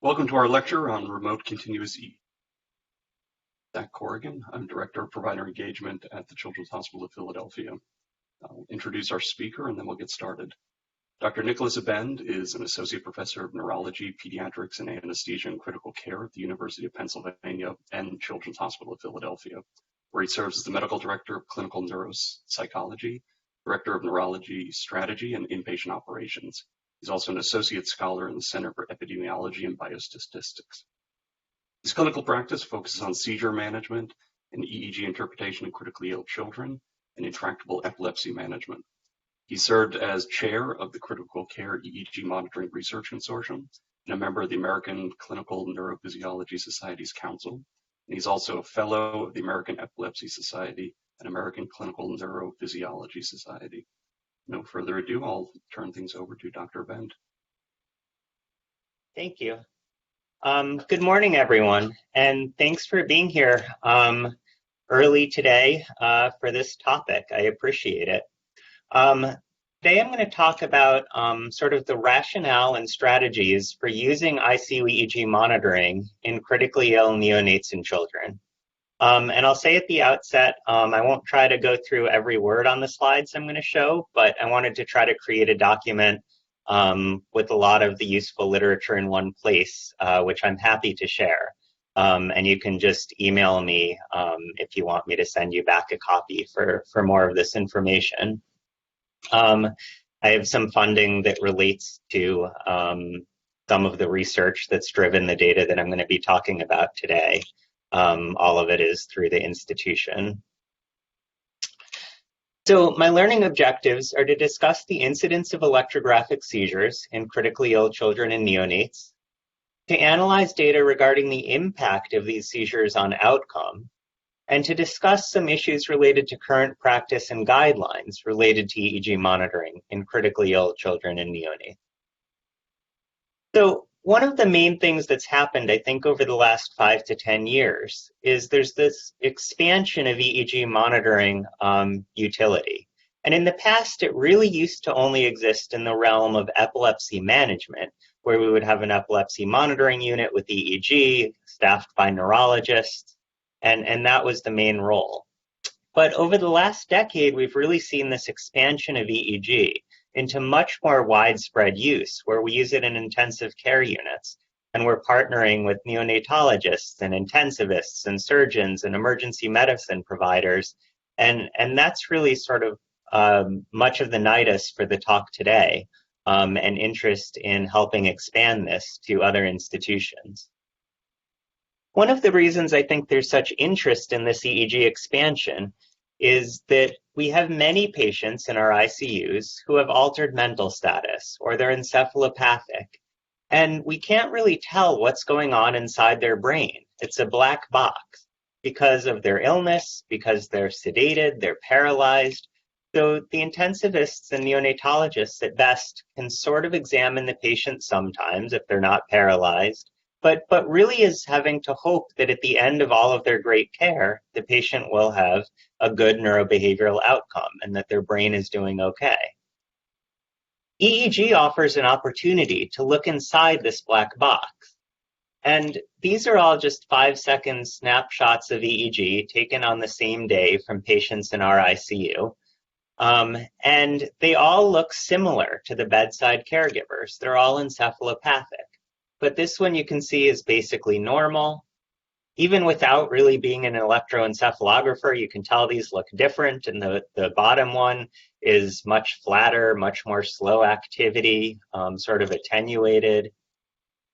Welcome to our lecture on remote continuous EEG. Zach Corrigan. I'm Director of Provider Engagement at the Children's Hospital of Philadelphia. I'll introduce our speaker and then we'll get started. Dr. Nicholas Abend is an Associate Professor of Neurology, Pediatrics, and Anesthesia and Critical Care at the University of Pennsylvania and Children's Hospital of Philadelphia, where he serves as the Medical Director of Clinical Neuropsychology, Director of Neurology Strategy and Inpatient Operations. He's also an associate scholar in the Center for Epidemiology and Biostatistics. His clinical practice focuses on seizure management and EEG interpretation in critically ill children and intractable epilepsy management. He served as chair of the Critical Care EEG Monitoring Research Consortium and a member of the American Clinical Neurophysiology Society's Council. And he's also a fellow of the American Epilepsy Society and American Clinical Neurophysiology Society. No further ado, I'll turn things over to Dr. Abend. Thank you. Good morning, everyone, and thanks for being here early today for this topic. I appreciate it. Today I'm going to talk about sort of the rationale and strategies for using ICU EEG monitoring in critically ill neonates and children. And I'll say at the outset, I won't try to go through every word on the slides I'm going to show, but I wanted to try to create a document with a lot of the useful literature in one place, which I'm happy to share. And you can just email me if you want me to send you back a copy for more of this information. I have some funding that relates to some of the research that's driven the data that I'm going to be talking about today. All of it is through the institution. So my learning objectives are to discuss the incidence of electrographic seizures in critically ill children and neonates, to analyze data regarding the impact of these seizures on outcome, and to discuss some issues related to current practice and guidelines related to EEG monitoring in critically ill children and neonates. So one of the main things that's happened, I think, over the last 5 to 10 years is there's this expansion of EEG monitoring utility. And in the past, it really used to only exist in the realm of epilepsy management, where we would have an epilepsy monitoring unit with EEG staffed by neurologists, and that was the main role. But over the last decade, we've really seen this expansion of EEG into much more widespread use, where we use it in intensive care units. And we're partnering with neonatologists and intensivists and surgeons and emergency medicine providers. And that's really sort of much of the nidus for the talk today, and interest in helping expand this to other institutions. One of the reasons I think there's such interest in this EEG expansion is that we have many patients in our ICUs who have altered mental status or they're encephalopathic, and we can't really tell what's going on inside their brain. It's a black box because of their illness, because they're sedated, they're paralyzed. So the intensivists and neonatologists at best can sort of examine the patient sometimes if they're not paralyzed, but really is having to hope that at the end of all of their great care, the patient will have a good neurobehavioral outcome and that their brain is doing okay. EEG offers an opportunity to look inside this black box. And these are all just 5-second snapshots of EEG taken on the same day from patients in our ICU. And they all look similar to the bedside caregivers. They're all encephalopathic. But this one you can see is basically normal. Even without really being an electroencephalographer, you can tell these look different. And the bottom one is much flatter, much more slow activity, sort of attenuated.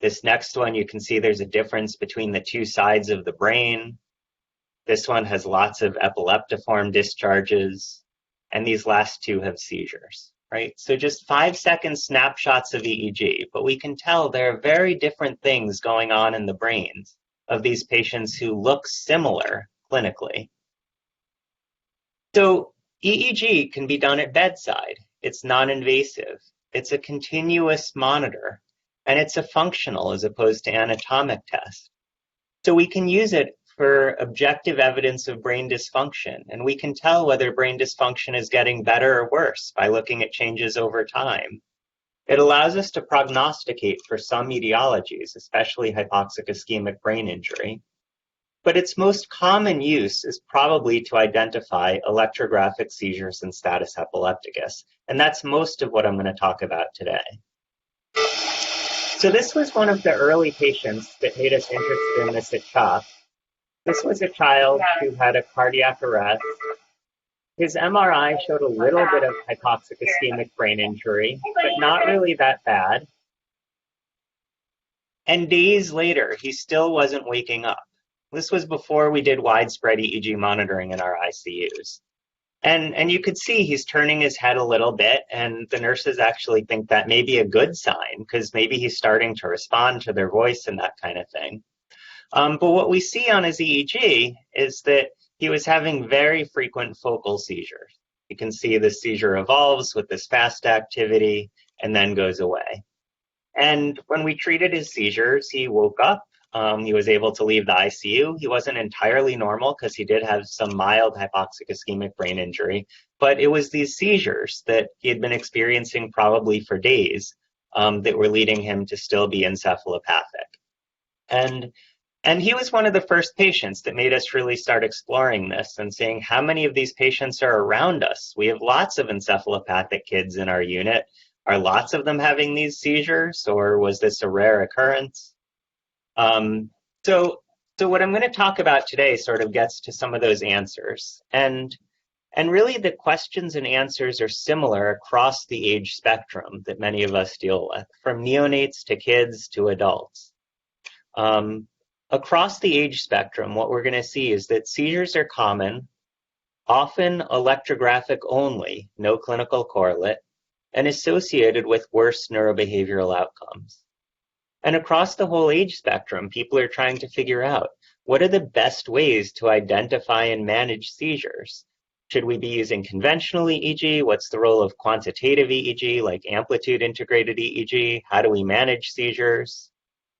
This next one, you can see there's a difference between the two sides of the brain. This one has lots of epileptiform discharges. And these last two have seizures. Right? So just 5-second snapshots of EEG, but we can tell there are very different things going on in the brains of these patients who look similar clinically. So EEG can be done at bedside. It's non-invasive. It's a continuous monitor, and it's a functional as opposed to anatomic test. So we can use it for objective evidence of brain dysfunction. And we can tell whether brain dysfunction is getting better or worse by looking at changes over time. It allows us to prognosticate for some etiologies, especially hypoxic ischemic brain injury. But its most common use is probably to identify electrographic seizures and status epilepticus. And that's most of what I'm going to talk about today. So this was one of the early patients that made us interested in this at CHOP. This was a child who had a cardiac arrest. His MRI showed a little bit of hypoxic ischemic brain injury, but not really that bad. And days later, he still wasn't waking up. This was before we did widespread EEG monitoring in our ICUs. And you could see he's turning his head a little bit, and the nurses actually think that may be a good sign, because maybe he's starting to respond to their voice and that kind of thing. But what we see on his EEG is that he was having very frequent focal seizures. You can see the seizure evolves with this fast activity and then goes away. And when we treated his seizures, he woke up. He was able to leave the ICU. He wasn't entirely normal because he did have some mild hypoxic ischemic brain injury, but it was these seizures that he had been experiencing probably for days that were leading him to still be encephalopathic. And he was one of the first patients that made us really start exploring this and saying, how many of these patients are around us? We have lots of encephalopathic kids in our unit. Are lots of them having these seizures, or was this a rare occurrence? So what I'm going to talk about today sort of gets to some of those answers. And really the questions and answers are similar across the age spectrum that many of us deal with, from neonates to kids to adults. Across the age spectrum, what we're going to see is that seizures are common, often electrographic only, no clinical correlate, and associated with worse neurobehavioral outcomes. And across the whole age spectrum, people are trying to figure out, what are the best ways to identify and manage seizures? Should we be using conventional EEG? What's the role of quantitative EEG, like amplitude integrated EEG? How do we manage seizures?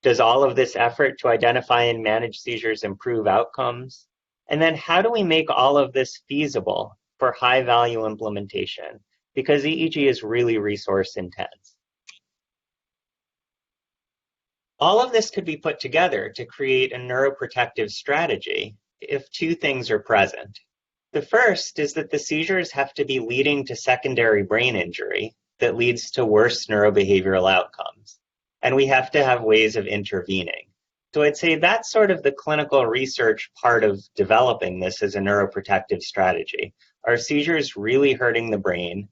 Does all of this effort to identify and manage seizures improve outcomes? And then how do we make all of this feasible for high-value implementation? Because EEG is really resource intense. All of this could be put together to create a neuroprotective strategy if two things are present. The first is that the seizures have to be leading to secondary brain injury that leads to worse neurobehavioral outcomes. And we have to have ways of intervening. So I'd say that's sort of the clinical research part of developing this as a neuroprotective strategy. Are seizures really hurting the brain?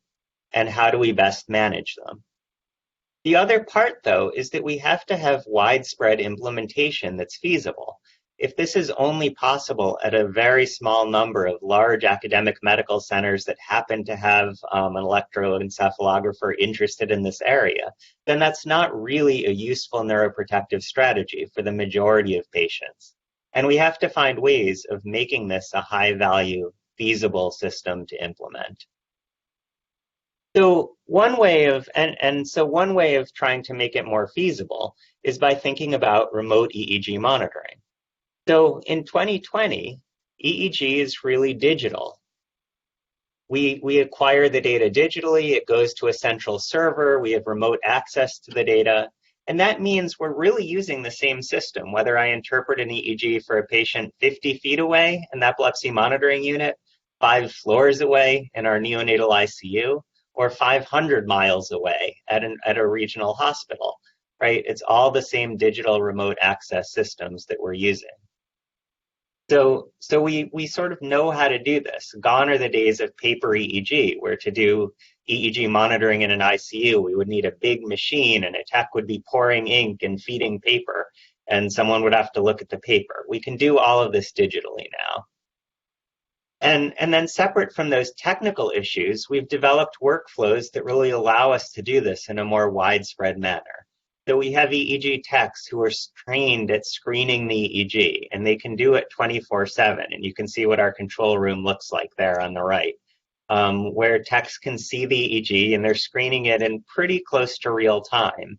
And how do we best manage them? The other part, though, is that we have to have widespread implementation that's feasible. If this is only possible at a very small number of large academic medical centers that happen to have an electroencephalographer interested in this area, then that's not really a useful neuroprotective strategy for the majority of patients. And we have to find ways of making this a high-value, feasible system to implement. So one way of trying to make it more feasible is by thinking about remote EEG monitoring. So in 2020, EEG is really digital. We acquire the data digitally, it goes to a central server, we have remote access to the data, and that means we're really using the same system, whether I interpret an EEG for a patient 50 feet away in the epilepsy monitoring unit, 5 floors away in our neonatal ICU, or 500 miles away at a regional hospital, right? It's all the same digital remote access systems that we're using. So we sort of know how to do this. Gone are the days of paper EEG, where to do EEG monitoring in an ICU, we would need a big machine and a tech would be pouring ink and feeding paper, and someone would have to look at the paper. We can do all of this digitally now. And then separate from those technical issues, we've developed workflows that really allow us to do this in a more widespread manner. So we have EEG techs who are trained at screening the EEG, and they can do it 24/7. And you can see what our control room looks like there on the right, where techs can see the EEG and they're screening it in pretty close to real time.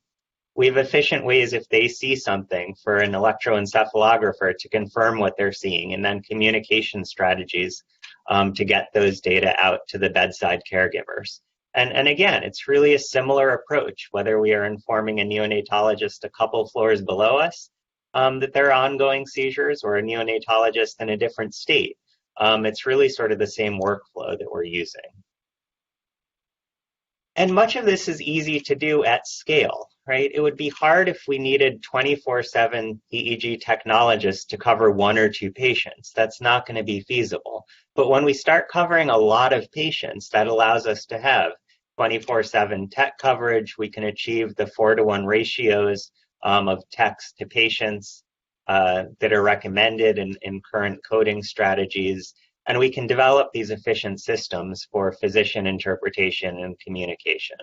We have efficient ways, if they see something, for an electroencephalographer to confirm what they're seeing, and then communication strategies to get those data out to the bedside caregivers. And again, it's really a similar approach, whether we are informing a neonatologist a couple floors below us that there are ongoing seizures, or a neonatologist in a different state. It's really sort of the same workflow that we're using. And much of this is easy to do at scale, right? It would be hard if we needed 24/7 EEG technologists to cover 1 or 2 patients. That's not going to be feasible. But when we start covering a lot of patients, that allows us to have 24/7 tech coverage. We can achieve the 4-to-1 ratios of techs to patients that are recommended in current coding strategies. And we can develop these efficient systems for physician interpretation and communication.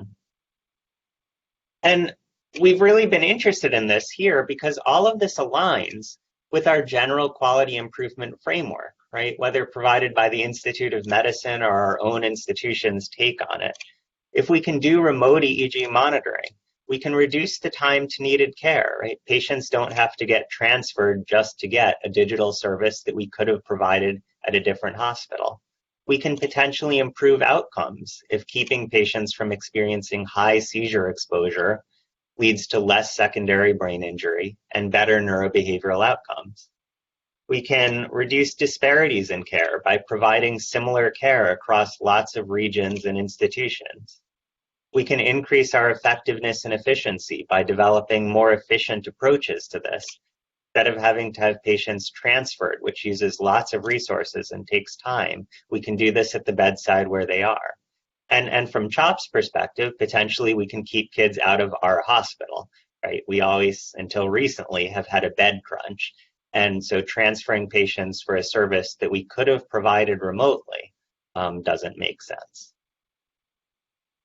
And we've really been interested in this here because all of this aligns with our general quality improvement framework, right? Whether provided by the Institute of Medicine or our own institution's take on it. If we can do remote EEG monitoring, we can reduce the time to needed care, right? Patients don't have to get transferred just to get a digital service that we could have provided at a different hospital. We can potentially improve outcomes if keeping patients from experiencing high seizure exposure leads to less secondary brain injury and better neurobehavioral outcomes. We can reduce disparities in care by providing similar care across lots of regions and institutions. We can increase our effectiveness and efficiency by developing more efficient approaches to this, instead of having to have patients transferred, which uses lots of resources and takes time. We can do this at the bedside where they are. And from CHOP's perspective, potentially we can keep kids out of our hospital, right? We always, until recently, have had a bed crunch. And so transferring patients for a service that we could have provided remotely doesn't make sense.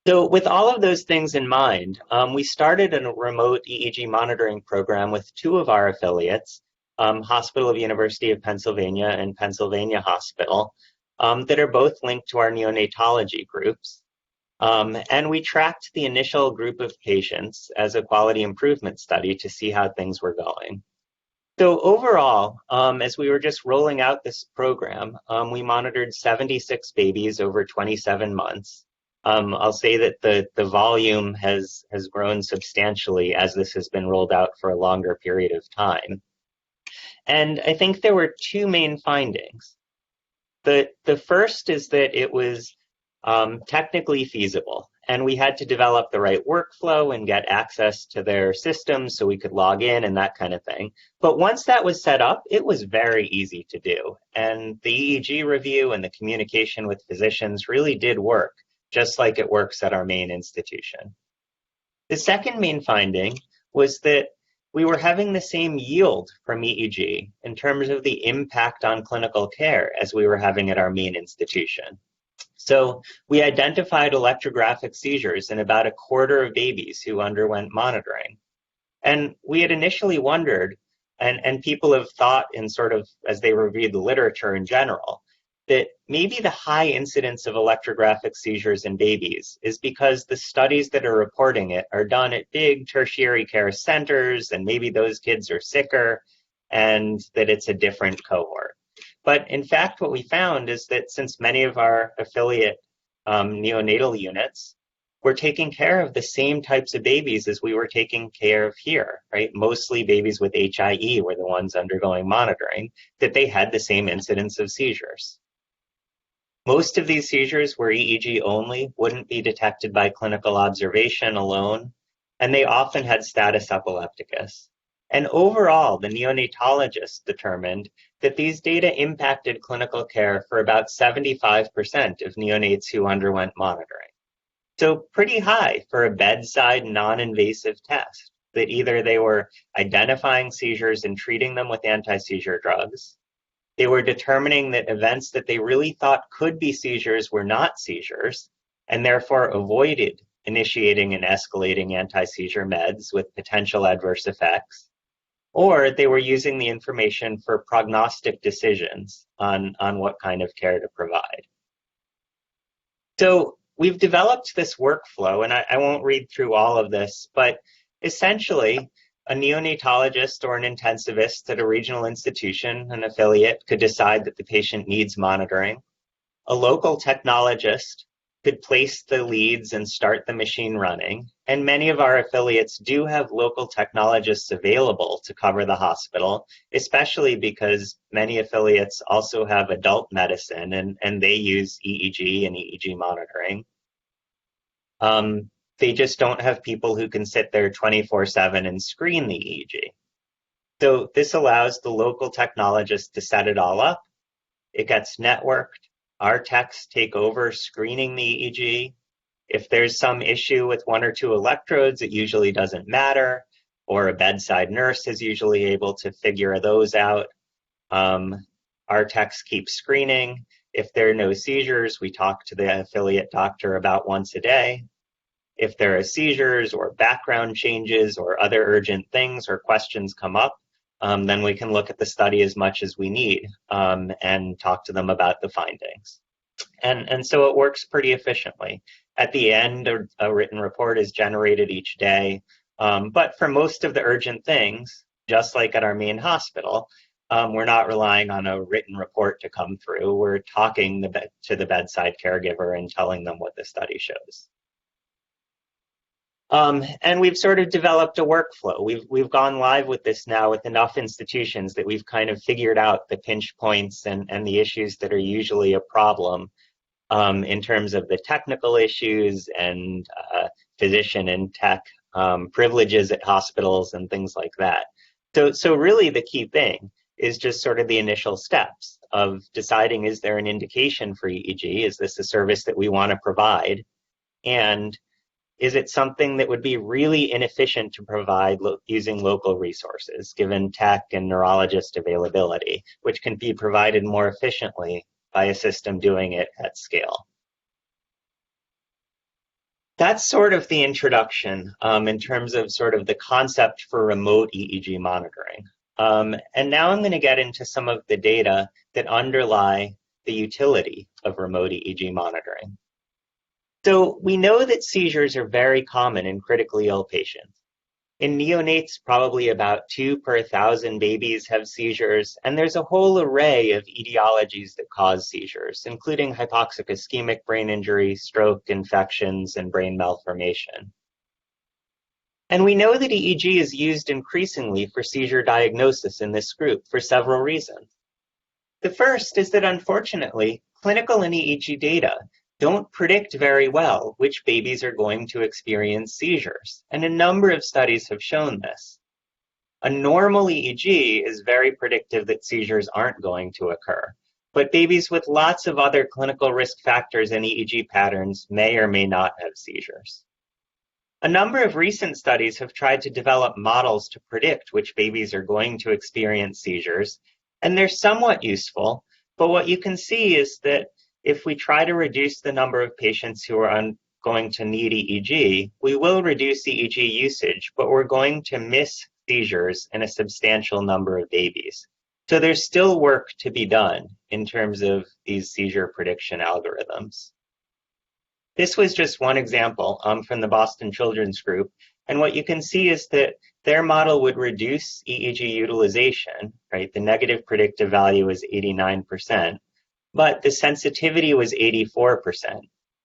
So with all of those things in mind, we started a remote EEG monitoring program with 2 of our affiliates, Hospital of University of Pennsylvania and Pennsylvania Hospital, that are both linked to our neonatology groups. And we tracked the initial group of patients as a quality improvement study to see how things were going. So overall, as we were just rolling out this program, we monitored 76 babies over 27 months. I'll say that the volume has grown substantially as this has been rolled out for a longer period of time. And I think there were 2 main findings. The first is that it was technically feasible, and we had to develop the right workflow and get access to their systems so we could log in and that kind of thing. But once that was set up, it was very easy to do. And the EEG review and the communication with physicians really did work, just like it works at our main institution. The second main finding was that we were having the same yield from EEG in terms of the impact on clinical care as we were having at our main institution. So we identified electrographic seizures in about 1/4 of babies who underwent monitoring. And we had initially wondered, and people have thought in sort of, as they reviewed the literature in general, that maybe the high incidence of electrographic seizures in babies is because the studies that are reporting it are done at big tertiary care centers, and maybe those kids are sicker, and that it's a different cohort. But in fact, what we found is that since many of our affiliate neonatal units were taking care of the same types of babies as we were taking care of here, right? Mostly babies with HIE were the ones undergoing monitoring, that they had the same incidence of seizures. Most of these seizures were EEG only, wouldn't be detected by clinical observation alone, and they often had status epilepticus. And overall, the neonatologists determined that these data impacted clinical care for about 75% of neonates who underwent monitoring. So pretty high for a bedside non-invasive test, that either they were identifying seizures and treating them with anti-seizure drugs, they were determining that events that they really thought could be seizures were not seizures, and therefore avoided initiating and escalating anti-seizure meds with potential adverse effects, or they were using the information for prognostic decisions on what kind of care to provide. So we've developed this workflow, and I won't read through all of this, but essentially, a neonatologist or an intensivist at a regional institution, an affiliate, could decide that the patient needs monitoring. A local technologist could place the leads and start the machine running. And many of our affiliates do have local technologists available to cover the hospital, especially because many affiliates also have adult medicine and they use EEG and EEG monitoring. They just don't have people who can sit there 24/7 and screen the EEG. So this allows the local technologist to set it all up. It gets networked. Our techs take over screening the EEG. If there's some issue with one or two electrodes, it usually doesn't matter, or a bedside nurse is usually able to figure those out. Our techs keep screening. If there are no seizures, we talk to the affiliate doctor about once a day. If there are seizures or background changes or other urgent things or questions come up, then we can look at the study as much as we need and talk to them about the findings. And so it works pretty efficiently. At the end, a written report is generated each day. But for most of the urgent things, just like at our main hospital, we're not relying on a written report to come through. We're talking to the bedside caregiver and telling them what the study shows. And we've sort of developed a workflow. We've gone live with this now with enough institutions that we've kind of figured out the pinch points and the issues that are usually a problem in terms of the technical issues and physician and tech privileges at hospitals and things like that. So really the key thing is just sort of the initial steps of deciding, is there an indication for EEG? Is this a service that we want to provide? And is it something that would be really inefficient to provide using local resources, given tech and neurologist availability, which can be provided more efficiently by a system doing it at scale? That's sort of the introduction in terms of sort of the concept for remote EEG monitoring. And now I'm going to get into some of the data that underlie the utility of remote EEG monitoring. So we know that seizures are very common in critically ill patients. In neonates, probably about 2 per 1,000 babies have seizures, and there's a whole array of etiologies that cause seizures, including hypoxic ischemic brain injury, stroke, infections, and brain malformation. And we know that EEG is used increasingly for seizure diagnosis in this group for several reasons. The first is that, unfortunately, clinical and EEG data don't predict very well which babies are going to experience seizures, and a number of studies have shown this. A normal EEG is very predictive that seizures aren't going to occur, but babies with lots of other clinical risk factors and EEG patterns may or may not have seizures. A number of recent studies have tried to develop models to predict which babies are going to experience seizures, and they're somewhat useful, but what you can see is that if we try to reduce the number of patients who are going to need EEG, we will reduce EEG usage, but we're going to miss seizures in a substantial number of babies. So there's still work to be done in terms of these seizure prediction algorithms. This was just one example from the Boston Children's Group, and what you can see is that their model would reduce EEG utilization, right? The negative predictive value is 89%. But the sensitivity was 84%.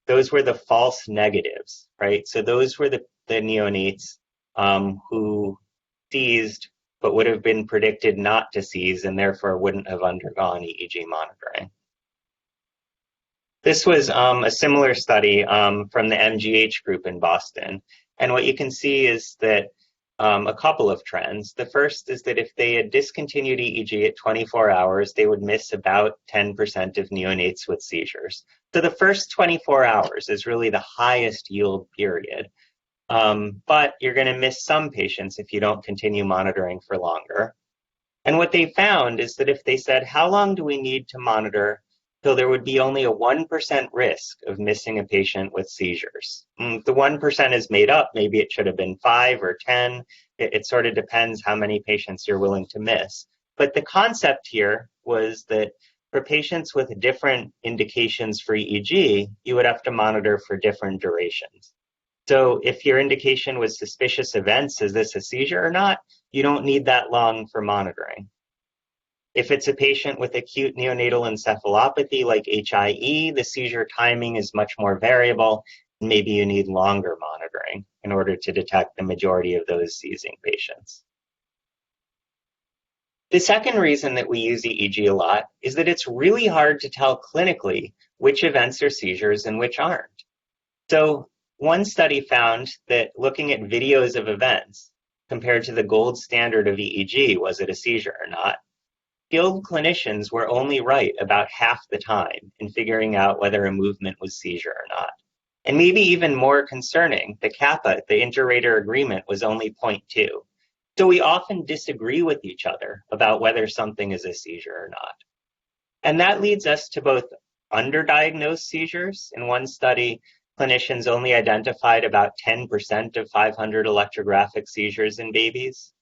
Those were the false negatives, right? So those were the neonates who seized but would have been predicted not to seize and therefore wouldn't have undergone EEG monitoring. This was a similar study from the MGH group in Boston. And what you can see is that a couple of trends. The first is that if they had discontinued EEG at 24 hours, they would miss about 10% of neonates with seizures. So the first 24 hours is really the highest yield period. But you're going to miss some patients if you don't continue monitoring for longer. And what they found is that if they said, how long do we need to monitor till there would be only a 1% risk of missing a patient with seizures? If the 1% is made up, maybe it should have been 5 or 10. It sort of depends how many patients you're willing to miss. But the concept here was that for patients with different indications for EEG, you would have to monitor for different durations. So if your indication was suspicious events, is this a seizure or not? You don't need that long for monitoring. If it's a patient with acute neonatal encephalopathy like HIE, the seizure timing is much more variable. Maybe you need longer monitoring in order to detect the majority of those seizing patients. The second reason that we use EEG a lot is that it's really hard to tell clinically which events are seizures and which aren't. So one study found that looking at videos of events compared to the gold standard of EEG, was it a seizure or not, skilled clinicians were only right about half the time in figuring out whether a movement was seizure or not. And maybe even more concerning, the kappa, the inter-rater agreement, was only 0.2. So we often disagree with each other about whether something is a seizure or not. And that leads us to both underdiagnosed seizures. In one study, clinicians only identified about 10% of 500 electrographic seizures in babies,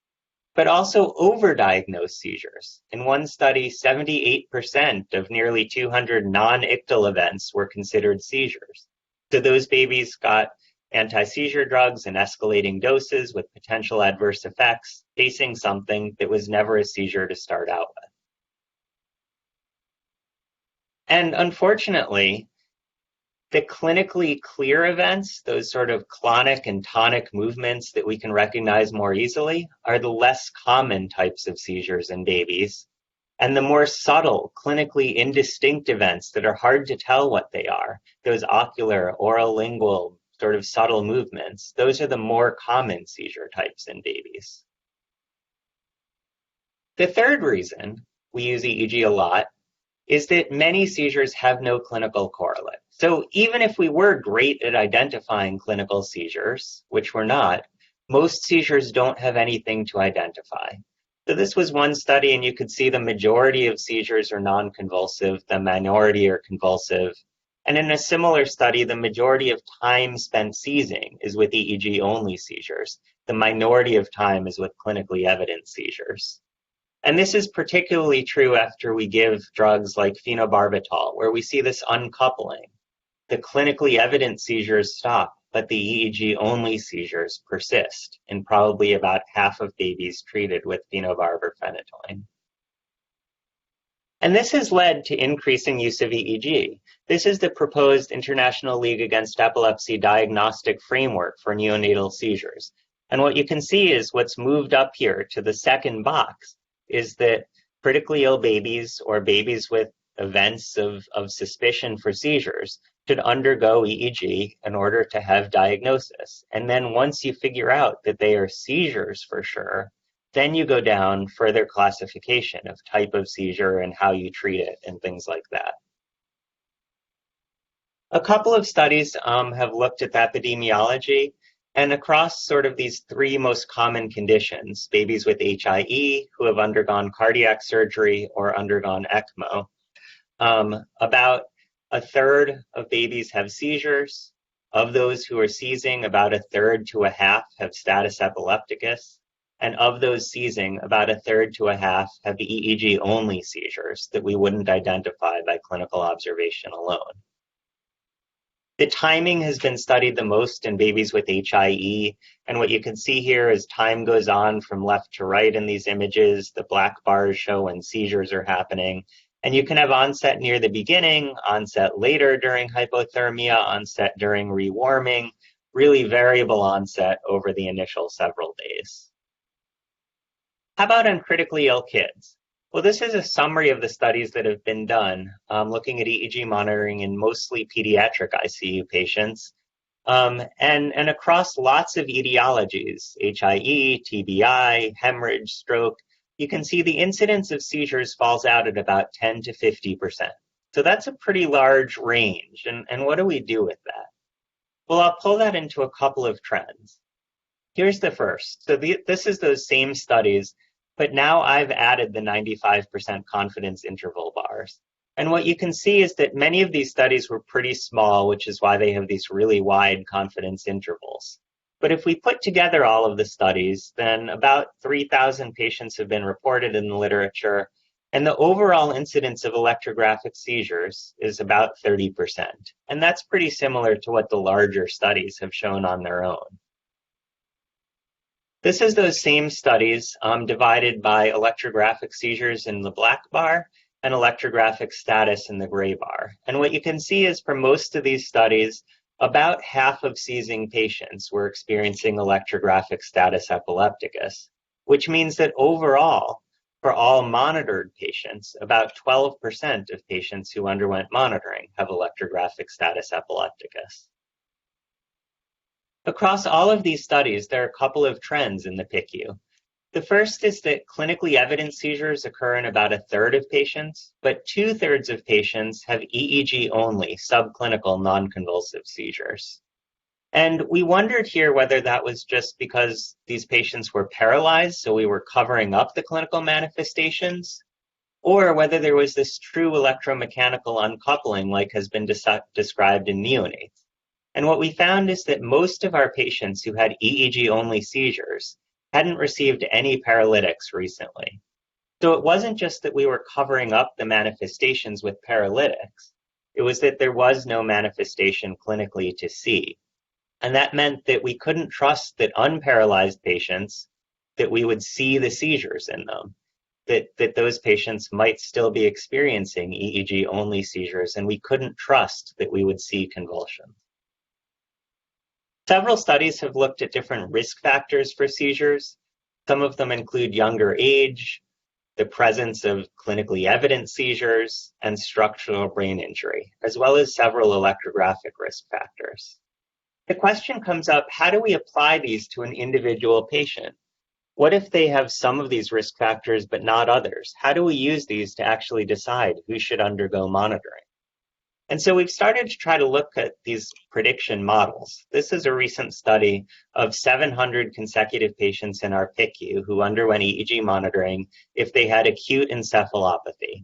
but also overdiagnosed seizures. In one study, 78% of nearly 200 non-ictal events were considered seizures. So those babies got anti-seizure drugs in escalating doses with potential adverse effects, facing something that was never a seizure to start out with. And unfortunately, the clinically clear events, those sort of clonic and tonic movements that we can recognize more easily, are the less common types of seizures in babies. And the more subtle, clinically indistinct events that are hard to tell what they are, those ocular, oral, lingual, sort of subtle movements, those are the more common seizure types in babies. The third reason we use EEG a lot is that many seizures have no clinical correlate. So even if we were great at identifying clinical seizures, which we're not, most seizures don't have anything to identify. So this was one study, and you could see the majority of seizures are non-convulsive, the minority are convulsive. And in a similar study, the majority of time spent seizing is with EEG-only seizures. The minority of time is with clinically evident seizures. And this is particularly true after we give drugs like phenobarbital, where we see this uncoupling. The clinically evident seizures stop, but the EEG-only seizures persist in probably about half of babies treated with phenobarbital. And this has led to increasing use of EEG. This is the proposed International League Against Epilepsy diagnostic framework for neonatal seizures. And what you can see is what's moved up here to the second box is that critically ill babies or babies with events of suspicion for seizures should undergo EEG in order to have diagnosis. And then once you figure out that they are seizures for sure, then you go down further classification of type of seizure and how you treat it and things like that. A couple of studies have looked at epidemiology, and across sort of these three most common conditions, babies with HIE who have undergone cardiac surgery or undergone ECMO, about a third of babies have seizures. Of those who are seizing, about a third to a half have status epilepticus. And of those seizing, about a third to a half have the EEG-only seizures that we wouldn't identify by clinical observation alone. The timing has been studied the most in babies with HIE, and what you can see here is time goes on from left to right in these images. The black bars show when seizures are happening, and you can have onset near the beginning, onset later during hypothermia, onset during rewarming, really variable onset over the initial several days. How about on critically ill kids? Well, this is a summary of the studies that have been done looking at EEG monitoring in mostly pediatric ICU patients and across lots of etiologies, HIE, TBI, hemorrhage, stroke. You can see the incidence of seizures falls out at about 10 to 50%. So that's a pretty large range. And what do we do with that? Well, I'll pull that into a couple of trends. Here's the first. So this is those same studies, but now I've added the 95% confidence interval bars. And what you can see is that many of these studies were pretty small, which is why they have these really wide confidence intervals. But if we put together all of the studies, then about 3,000 patients have been reported in the literature, and the overall incidence of electrographic seizures is about 30%. And that's pretty similar to what the larger studies have shown on their own. This is those same studies divided by electrographic seizures in the black bar and electrographic status in the gray bar. And what you can see is for most of these studies, about half of seizing patients were experiencing electrographic status epilepticus, which means that overall, for all monitored patients, about 12% of patients who underwent monitoring have electrographic status epilepticus. Across all of these studies, there are a couple of trends in the PICU. The first is that clinically evident seizures occur in about a third of patients, but 2/3 of patients have EEG-only subclinical non-convulsive seizures. And we wondered here whether that was just because these patients were paralyzed, so we were covering up the clinical manifestations, or whether there was this true electromechanical uncoupling like has been described in neonates. And what we found is that most of our patients who had EEG-only seizures hadn't received any paralytics recently. So it wasn't just that we were covering up the manifestations with paralytics, it was that there was no manifestation clinically to see. And that meant that we couldn't trust that unparalyzed patients, that we would see the seizures in them, that those patients might still be experiencing EEG-only seizures, and we couldn't trust that we would see convulsions. Several studies have looked at different risk factors for seizures. Some of them include younger age, the presence of clinically evident seizures, and structural brain injury, as well as several electrographic risk factors. The question comes up, how do we apply these to an individual patient? What if they have some of these risk factors but not others? How do we use these to actually decide who should undergo monitoring? And so we've started to try to look at these prediction models. This is a recent study of 700 consecutive patients in our PICU who underwent EEG monitoring if they had acute encephalopathy.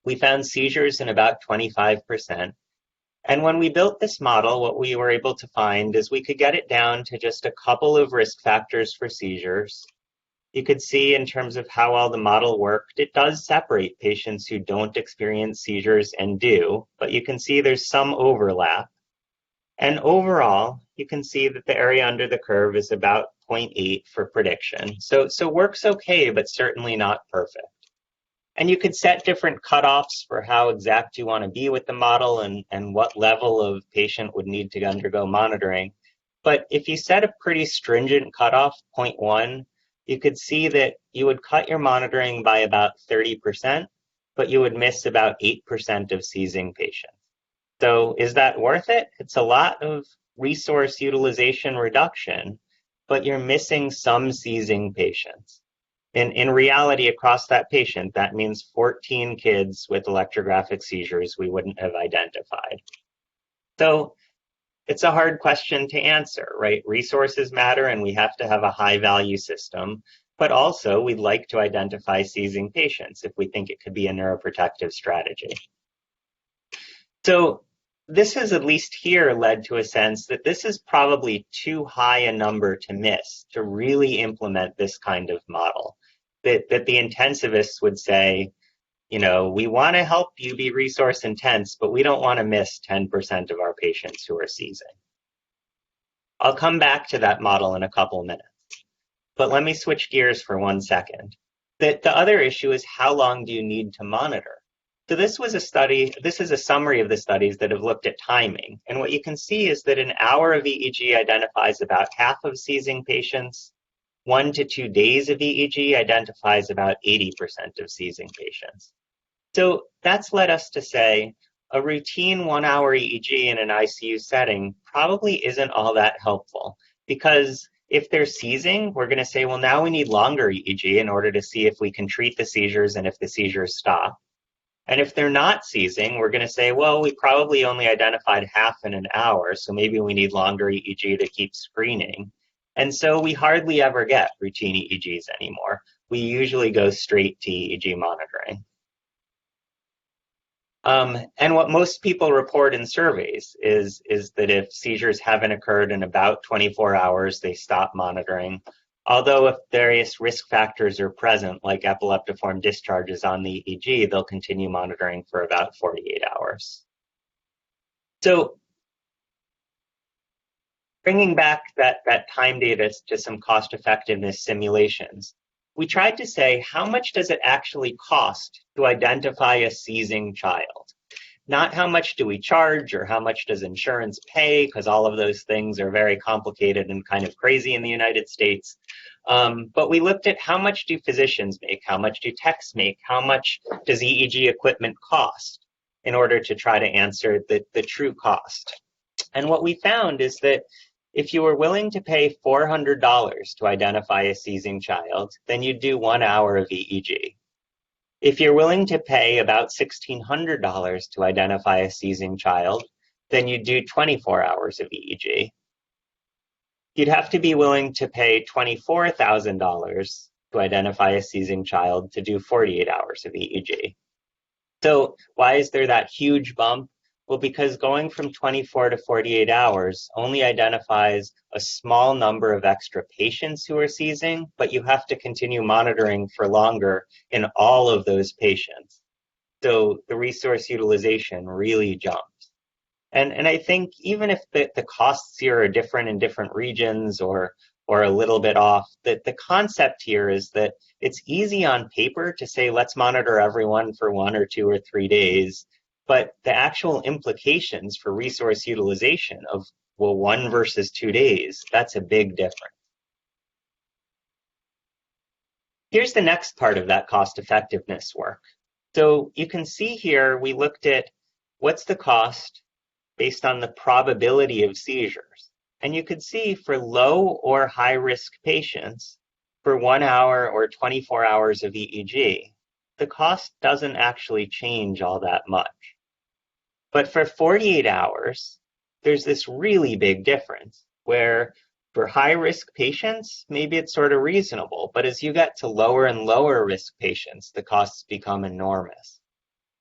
We found seizures in about 25%. And when we built this model, what we were able to find is we could get it down to just a couple of risk factors for seizures. You could see in terms of how well the model worked, it does separate patients who don't experience seizures and do, but you can see there's some overlap. And overall, you can see that the area under the curve is about 0.8 for prediction. So works okay, but certainly not perfect. And you could set different cutoffs for how exact you want to be with the model and what level of patient would need to undergo monitoring. But if you set a pretty stringent cutoff, 0.1, you could see that you would cut your monitoring by about 30%, but you would miss about 8% of seizing patients. So is that worth it? It's a lot of resource utilization reduction, but you're missing some seizing patients. In reality, across that patient, that means 14 kids with electrographic seizures we wouldn't have identified. So it's a hard question to answer, right? Resources matter, and we have to have a high-value system, but also we'd like to identify seizing patients if we think it could be a neuroprotective strategy. So this has, at least here, led to a sense that this is probably too high a number to miss to really implement this kind of model. That the intensivists would say, you know, we want to help you be resource intense, but we don't want to miss 10% of our patients who are seizing. I'll come back to that model in a couple minutes, but let me switch gears for 1 second. The other issue is, how long do you need to monitor? So this is a summary of the studies that have looked at timing. And what you can see is that an hour of EEG identifies about half of seizing patients. 1 to 2 days of EEG identifies about 80% of seizing patients. So that's led us to say a routine 1-hour EEG in an ICU setting probably isn't all that helpful, because if they're seizing, we're going to say, well, now we need longer EEG in order to see if we can treat the seizures and if the seizures stop. And if they're not seizing, we're going to say, well, we probably only identified half in an hour, so maybe we need longer EEG to keep screening. And so we hardly ever get routine EEGs anymore. We usually go straight to EEG monitoring. And what most people report in surveys is that if seizures haven't occurred in about 24 hours, they stop monitoring. Although if various risk factors are present, like epileptiform discharges on the EEG, they'll continue monitoring for about 48 hours. So Bringing back that time data to some cost effectiveness simulations, we tried to say, how much does it actually cost to identify a seizing child? Not how much do we charge or how much does insurance pay, because all of those things are very complicated and kind of crazy in the United States. But we looked at how much do physicians make, how much do techs make, how much does EEG equipment cost in order to try to answer the true cost. And what we found is that if you were willing to pay $400 to identify a seizing child, then you'd do 1 hour of EEG. If you're willing to pay about $1,600 to identify a seizing child, then you'd do 24 hours of EEG. You'd have to be willing to pay $24,000 to identify a seizing child to do 48 hours of EEG. So why is there that huge bump? Well, because going from 24 to 48 hours only identifies a small number of extra patients who are seizing, but you have to continue monitoring for longer in all of those patients. So the resource utilization really jumps. And I think even if the costs here are different in different regions or a little bit off, that the concept here is that it's easy on paper to say, let's monitor everyone for 1 or 2 or 3 days. But the actual implications for resource utilization of, well, 1 versus 2 days, that's a big difference. Here's the next part of that cost effectiveness work. So you can see here, we looked at what's the cost based on the probability of seizures. And you could see for low or high risk patients, for 1 hour or 24 hours of EEG, the cost doesn't actually change all that much. But for 48 hours, there's this really big difference where for high-risk patients, maybe it's sort of reasonable, but as you get to lower and lower risk patients, the costs become enormous.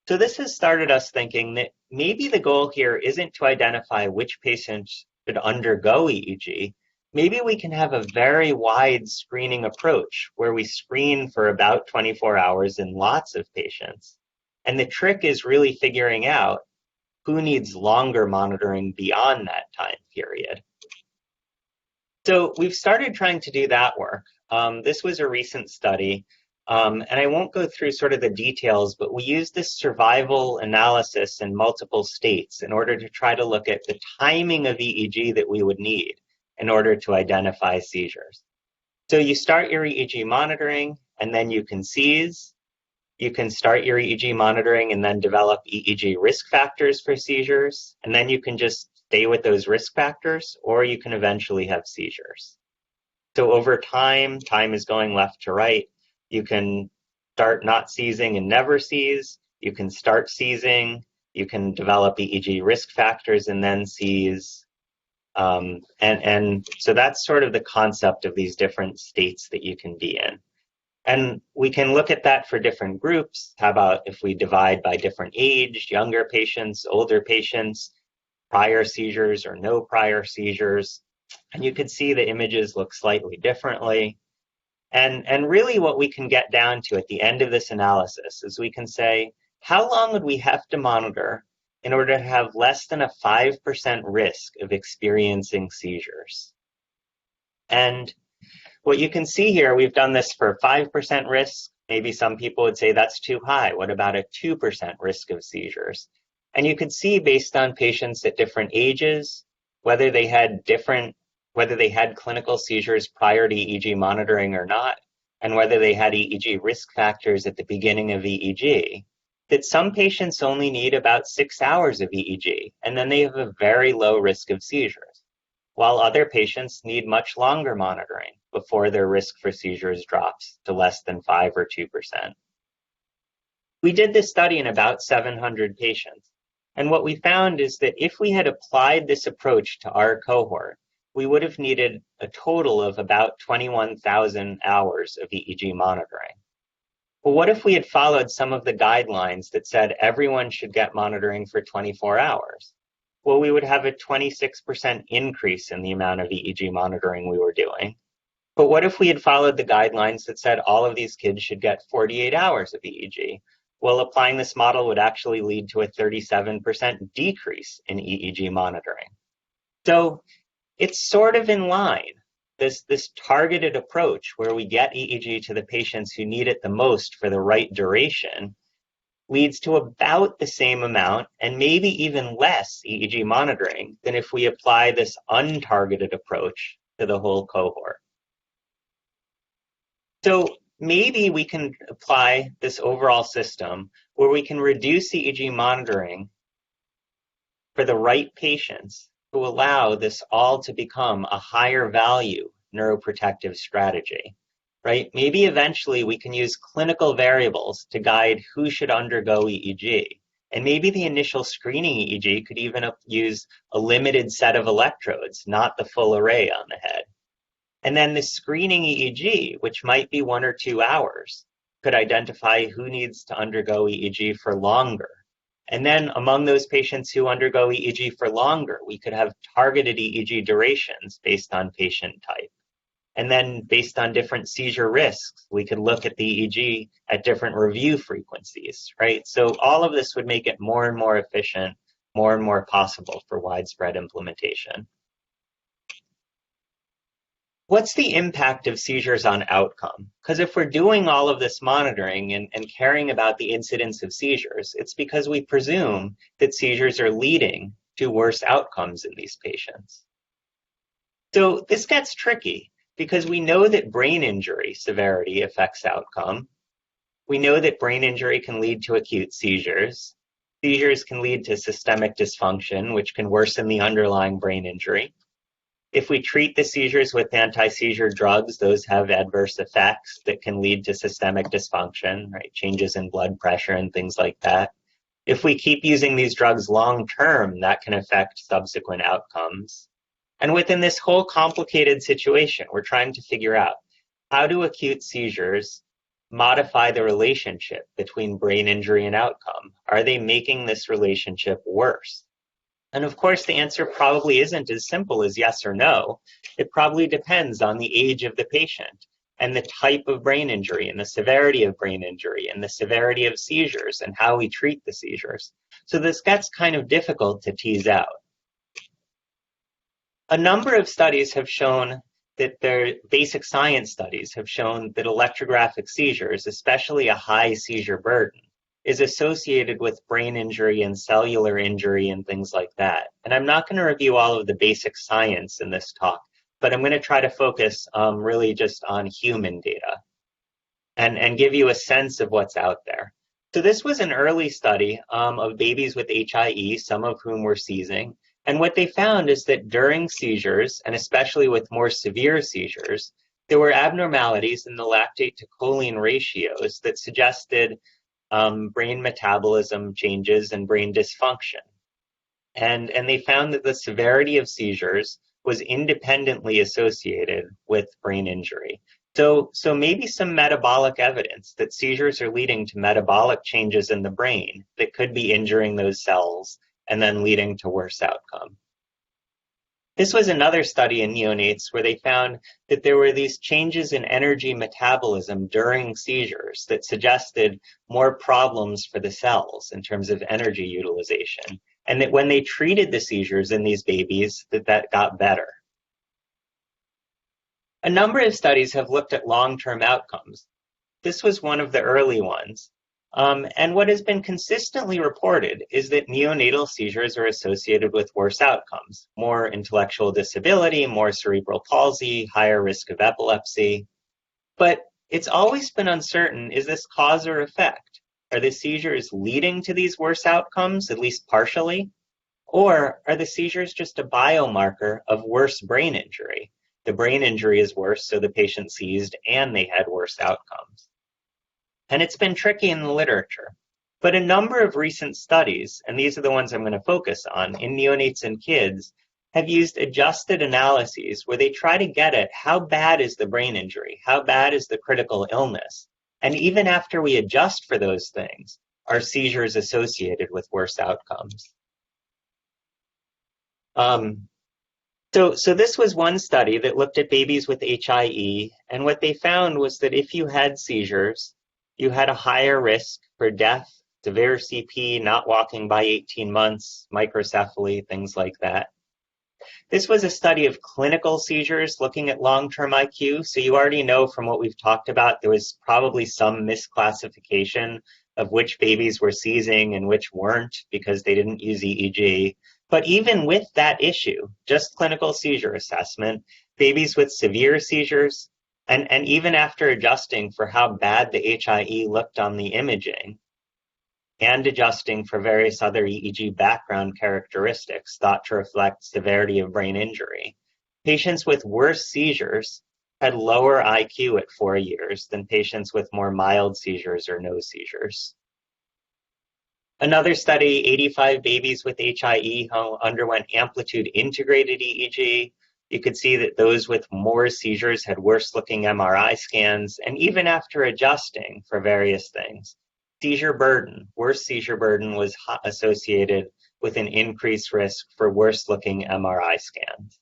So this has started us thinking that maybe the goal here isn't to identify which patients should undergo EEG. Maybe we can have a very wide screening approach where we screen for about 24 hours in lots of patients. And the trick is really figuring out who needs longer monitoring beyond that time period. So we've started trying to do that work. This was a recent study, and I won't go through sort of the details, but we used this survival analysis in multiple states in order to try to look at the timing of EEG that we would need in order to identify seizures. So you start your EEG monitoring, and then you can seize. You can start your EEG monitoring and then develop EEG risk factors for seizures, and then you can just stay with those risk factors, or you can eventually have seizures. So over time is going left to right. You can start not seizing and never seize. You can start seizing. You can develop EEG risk factors and then seize. And so that's sort of the concept of these different states that you can be in. And we can look at that for different groups. How about if we divide by different age, younger patients, older patients, prior seizures or no prior seizures? And you can see the images look slightly differently. And really what we can get down to at the end of this analysis is we can say, how long would we have to monitor in order to have less than a 5% risk of experiencing seizures? And what you can see here, we've done this for 5% risk. Maybe some people would say that's too high. What about a 2% risk of seizures? And you can see based on patients at different ages, whether they had clinical seizures prior to EEG monitoring or not, and whether they had EEG risk factors at the beginning of EEG, that some patients only need about 6 hours of EEG, and then they have a very low risk of seizures, while other patients need much longer monitoring before their risk for seizures drops to less than 5 or 2%. We did this study in about 700 patients, and what we found is that if we had applied this approach to our cohort, we would have needed a total of about 21,000 hours of EEG monitoring. Well, what if we had followed some of the guidelines that said everyone should get monitoring for 24 hours? Well, we would have a 26% increase in the amount of EEG monitoring we were doing. But what if we had followed the guidelines that said all of these kids should get 48 hours of EEG? Well, applying this model would actually lead to a 37% decrease in EEG monitoring. So it's sort of in line. This targeted approach where we get EEG to the patients who need it the most for the right duration leads to about the same amount and maybe even less EEG monitoring than if we apply this untargeted approach to the whole cohort. So maybe we can apply this overall system where we can reduce EEG monitoring for the right patients to allow this all to become a higher value neuroprotective strategy, right? Maybe eventually we can use clinical variables to guide who should undergo EEG. And maybe the initial screening EEG could even use a limited set of electrodes, not the full array on the head. And then the screening EEG, which might be 1 or 2 hours, could identify who needs to undergo EEG for longer. And then among those patients who undergo EEG for longer, we could have targeted EEG durations based on patient type. And then based on different seizure risks, we could look at the EEG at different review frequencies, right? So all of this would make it more and more efficient, more and more possible for widespread implementation. What's the impact of seizures on outcome? Because if we're doing all of this monitoring and caring about the incidence of seizures, it's because we presume that seizures are leading to worse outcomes in these patients. So this gets tricky because we know that brain injury severity affects outcome. We know that brain injury can lead to acute seizures. Seizures can lead to systemic dysfunction, which can worsen the underlying brain injury. If we treat the seizures with anti-seizure drugs, those have adverse effects that can lead to systemic dysfunction, right? Changes in blood pressure and things like that. If we keep using these drugs long-term, that can affect subsequent outcomes. And within this whole complicated situation, we're trying to figure out how do acute seizures modify the relationship between brain injury and outcome? Are they making this relationship worse? And of course, the answer probably isn't as simple as yes or no. It probably depends on the age of the patient and the type of brain injury and the severity of brain injury and the severity of seizures and how we treat the seizures. So this gets kind of difficult to tease out. A number of studies have shown that their basic science studies have shown that electrographic seizures, especially a high seizure burden, is associated with brain injury and cellular injury and things like that. And I'm not going to review all of the basic science in this talk, but I'm going to try to focus really just on human data and give you a sense of what's out there. So this was an early study of babies with HIE, some of whom were seizing. And what they found is that during seizures, and especially with more severe seizures, there were abnormalities in the lactate to choline ratios that suggested brain metabolism changes and brain dysfunction. And they found that the severity of seizures was independently associated with brain injury. So maybe some metabolic evidence that seizures are leading to metabolic changes in the brain that could be injuring those cells and then leading to worse outcome. This was another study in neonates where they found that there were these changes in energy metabolism during seizures that suggested more problems for the cells in terms of energy utilization, and that when they treated the seizures in these babies, that got better. A number of studies have looked at long-term outcomes. This was one of the early ones. And what has been consistently reported is that neonatal seizures are associated with worse outcomes, more intellectual disability, more cerebral palsy, higher risk of epilepsy. But it's always been uncertain, is this cause or effect? Are the seizures leading to these worse outcomes, at least partially? Or are the seizures just a biomarker of worse brain injury? The brain injury is worse, so the patient seized and they had worse outcomes. And it's been tricky in the literature. But a number of recent studies, and these are the ones I'm going to focus on, in neonates and kids, have used adjusted analyses where they try to get at how bad is the brain injury, how bad is the critical illness. And even after we adjust for those things, are seizures associated with worse outcomes? So this was one study that looked at babies with HIE, and what they found was that if you had seizures, you had a higher risk for death, severe CP, not walking by 18 months, microcephaly, things like that. This was a study of clinical seizures looking at long-term IQ. So you already know from what we've talked about, there was probably some misclassification of which babies were seizing and which weren't because they didn't use EEG. But even with that issue, just clinical seizure assessment, babies with severe seizures, and even after adjusting for how bad the HIE looked on the imaging, and adjusting for various other EEG background characteristics thought to reflect severity of brain injury, patients with worse seizures had lower IQ at 4 years than patients with more mild seizures or no seizures. Another study, 85 babies with HIE who underwent amplitude integrated EEG. You could see that those with more seizures had worse looking MRI scans, and even after adjusting for various things, worse seizure burden was associated with an increased risk for worse looking MRI scans.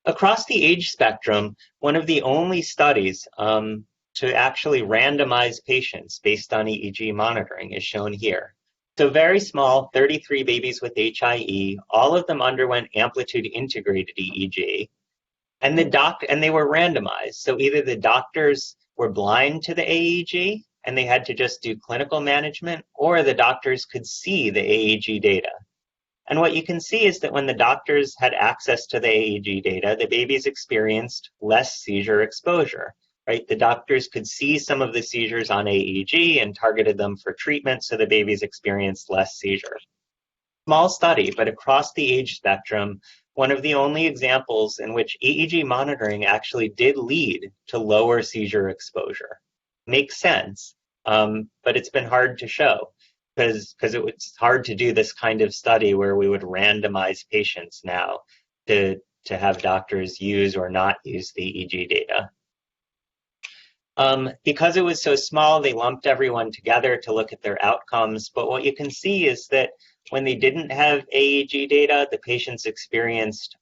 Across the age spectrum, one of the only studies to actually randomize patients based on EEG monitoring is shown here. So very small, 33 babies with HIE, all of them underwent amplitude integrated EEG, and they were randomized. So either the doctors were blind to the AEG and they had to just do clinical management, or the doctors could see the AEG data. And what you can see is that when the doctors had access to the AEG data, the babies experienced less seizure exposure, right? The doctors could see some of the seizures on AEG and targeted them for treatment, so the babies experienced less seizures. Small study, but across the age spectrum, one of the only examples in which EEG monitoring actually did lead to lower seizure exposure. Makes sense, but it's been hard to show because it's hard to do this kind of study where we would randomize patients now to have doctors use or not use the EEG data. Because it was so small, they lumped everyone together to look at their outcomes. But what you can see is that when they didn't have AEG data, the patients experienced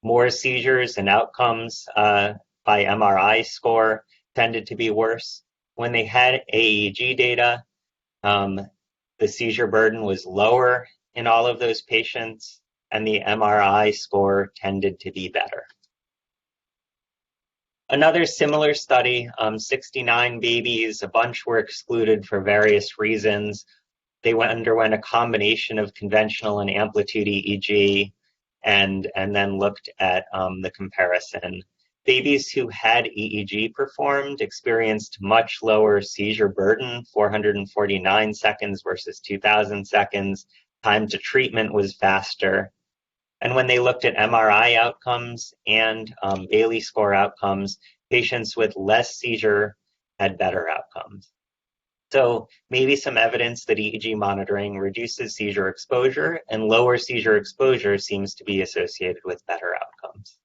more seizures, and outcomes by MRI score tended to be worse. When they had AEG data, the seizure burden was lower in all of those patients, and the MRI score tended to be better. Another similar study, 69 babies, a bunch were excluded for various reasons. They underwent a combination of conventional and amplitude EEG, and then looked at the comparison. Babies who had EEG performed experienced much lower seizure burden, 449 seconds versus 2,000 seconds. Time to treatment was faster. And when they looked at MRI outcomes and Bailey score outcomes, patients with less seizure had better outcomes. So maybe some evidence that EEG monitoring reduces seizure exposure, and lower seizure exposure seems to be associated with better outcomes.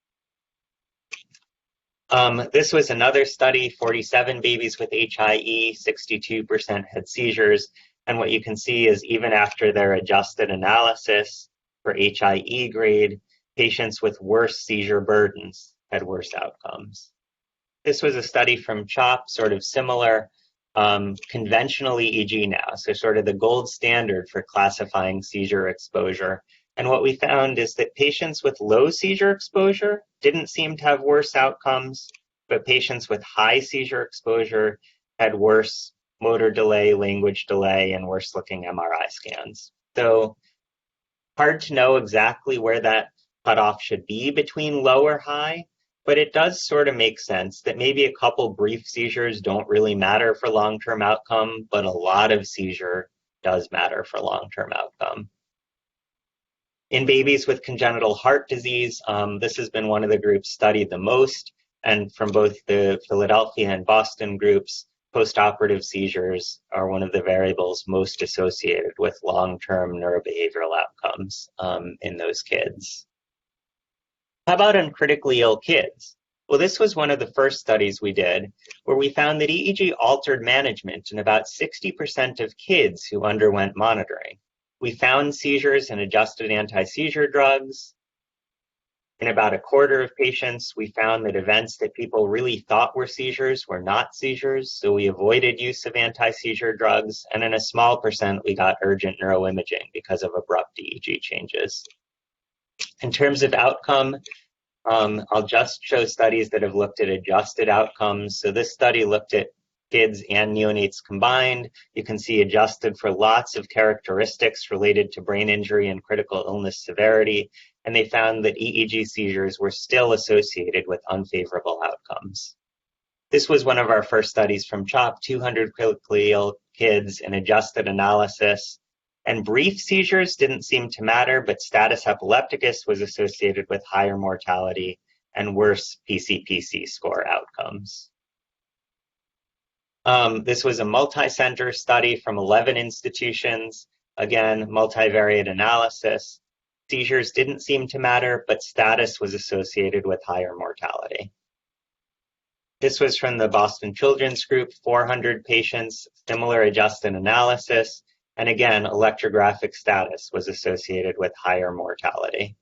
This was another study, 47 babies with HIE, 62% had seizures. And what you can see is even after their adjusted analysis for HIE grade, patients with worse seizure burdens had worse outcomes. This was a study from CHOP, sort of similar, conventional EEG now, so sort of the gold standard for classifying seizure exposure. And what we found is that patients with low seizure exposure didn't seem to have worse outcomes, but patients with high seizure exposure had worse motor delay, language delay, and worse looking MRI scans. So hard to know exactly where that cutoff should be between low or high, but it does sort of make sense that maybe a couple brief seizures don't really matter for long-term outcome, but a lot of seizure does matter for long-term outcome. In babies with congenital heart disease, this has been one of the groups studied the most, and from both the Philadelphia and Boston groups, postoperative seizures are one of the variables most associated with long-term neurobehavioral outcomes in those kids. How about on critically ill kids? Well, this was one of the first studies we did where we found that EEG altered management in about 60% of kids who underwent monitoring. We found seizures and adjusted anti-seizure drugs. In about a quarter of patients, we found that events that people really thought were seizures were not seizures, so we avoided use of anti-seizure drugs. And in a small percent, we got urgent neuroimaging because of abrupt EEG changes. In terms of outcome, I'll just show studies that have looked at adjusted outcomes. So this study looked at kids and neonates combined. You can see adjusted for lots of characteristics related to brain injury and critical illness severity. And they found that EEG seizures were still associated with unfavorable outcomes. This was one of our first studies from CHOP, 200 critically ill kids, an adjusted analysis. And brief seizures didn't seem to matter, but status epilepticus was associated with higher mortality and worse PCPC score outcomes. This was a multi-center study from 11 institutions. Again, multivariate analysis. Seizures didn't seem to matter, but status was associated with higher mortality. This was from the Boston Children's Group, 400 patients, similar adjusted analysis. And again, electrographic status was associated with higher mortality.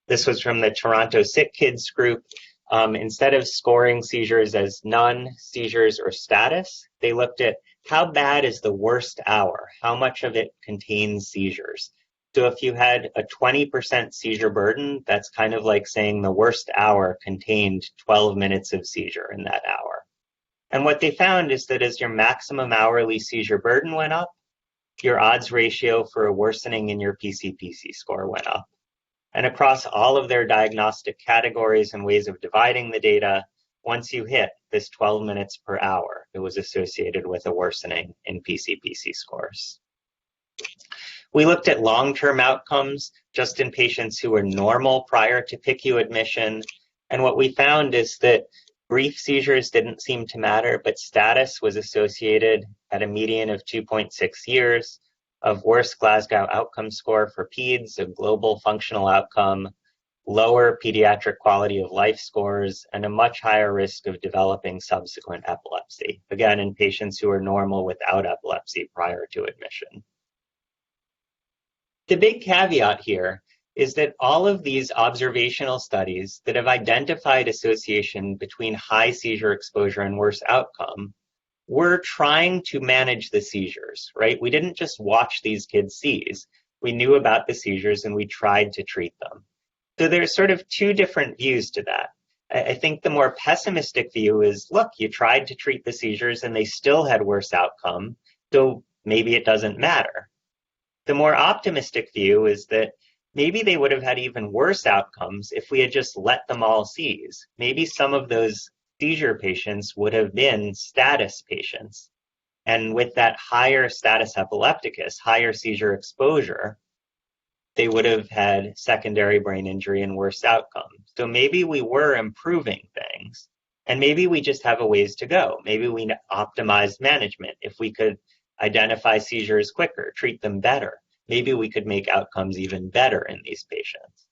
This was from the Toronto Sick Kids Group. Instead of scoring seizures as none, seizures, or status, they looked at how bad is the worst hour, how much of it contains seizures. So if you had a 20% seizure burden, that's kind of like saying the worst hour contained 12 minutes of seizure in that hour. And what they found is that as your maximum hourly seizure burden went up, your odds ratio for a worsening in your PCPC score went up. And across all of their diagnostic categories and ways of dividing the data, once you hit this 12 minutes per hour, it was associated with a worsening in PCPC scores. We looked at long-term outcomes just in patients who were normal prior to PICU admission. And what we found is that brief seizures didn't seem to matter, but status was associated at a median of 2.6 years of worse Glasgow outcome score for PEDS, a global functional outcome, lower pediatric quality of life scores, and a much higher risk of developing subsequent epilepsy, again, in patients who are normal without epilepsy prior to admission. The big caveat here is that all of these observational studies that have identified association between high seizure exposure and worse outcome were trying to manage the seizures, right? We didn't just watch these kids seize. We knew about the seizures and we tried to treat them. So there's sort of two different views to that. I think the more pessimistic view is, look, you tried to treat the seizures and they still had worse outcome, so maybe it doesn't matter. The more optimistic view is that maybe they would have had even worse outcomes if we had just let them all seize. Maybe some of those seizure patients would have been status patients. And with that higher status epilepticus, higher seizure exposure, they would have had secondary brain injury and worse outcomes. So maybe we were improving things, and maybe we just have a ways to go. Maybe we optimized management. If we could identify seizures quicker, treat them better, maybe we could make outcomes even better in these patients.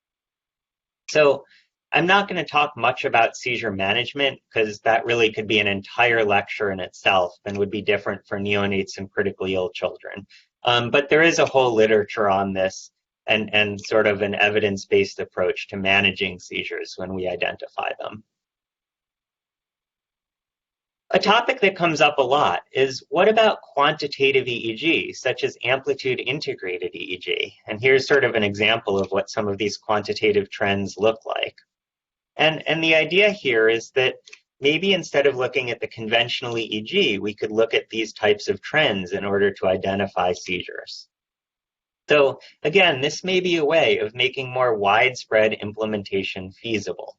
So I'm not going to talk much about seizure management because that really could be an entire lecture in itself and would be different for neonates and critically ill children. But there is a whole literature on this and sort of an evidence-based approach to managing seizures when we identify them. A topic that comes up a lot is, what about quantitative EEG, such as amplitude integrated EEG? And here's sort of an example of what some of these quantitative trends look like. And the idea here is that maybe instead of looking at the conventional EEG, we could look at these types of trends in order to identify seizures. So again, this may be a way of making more widespread implementation feasible.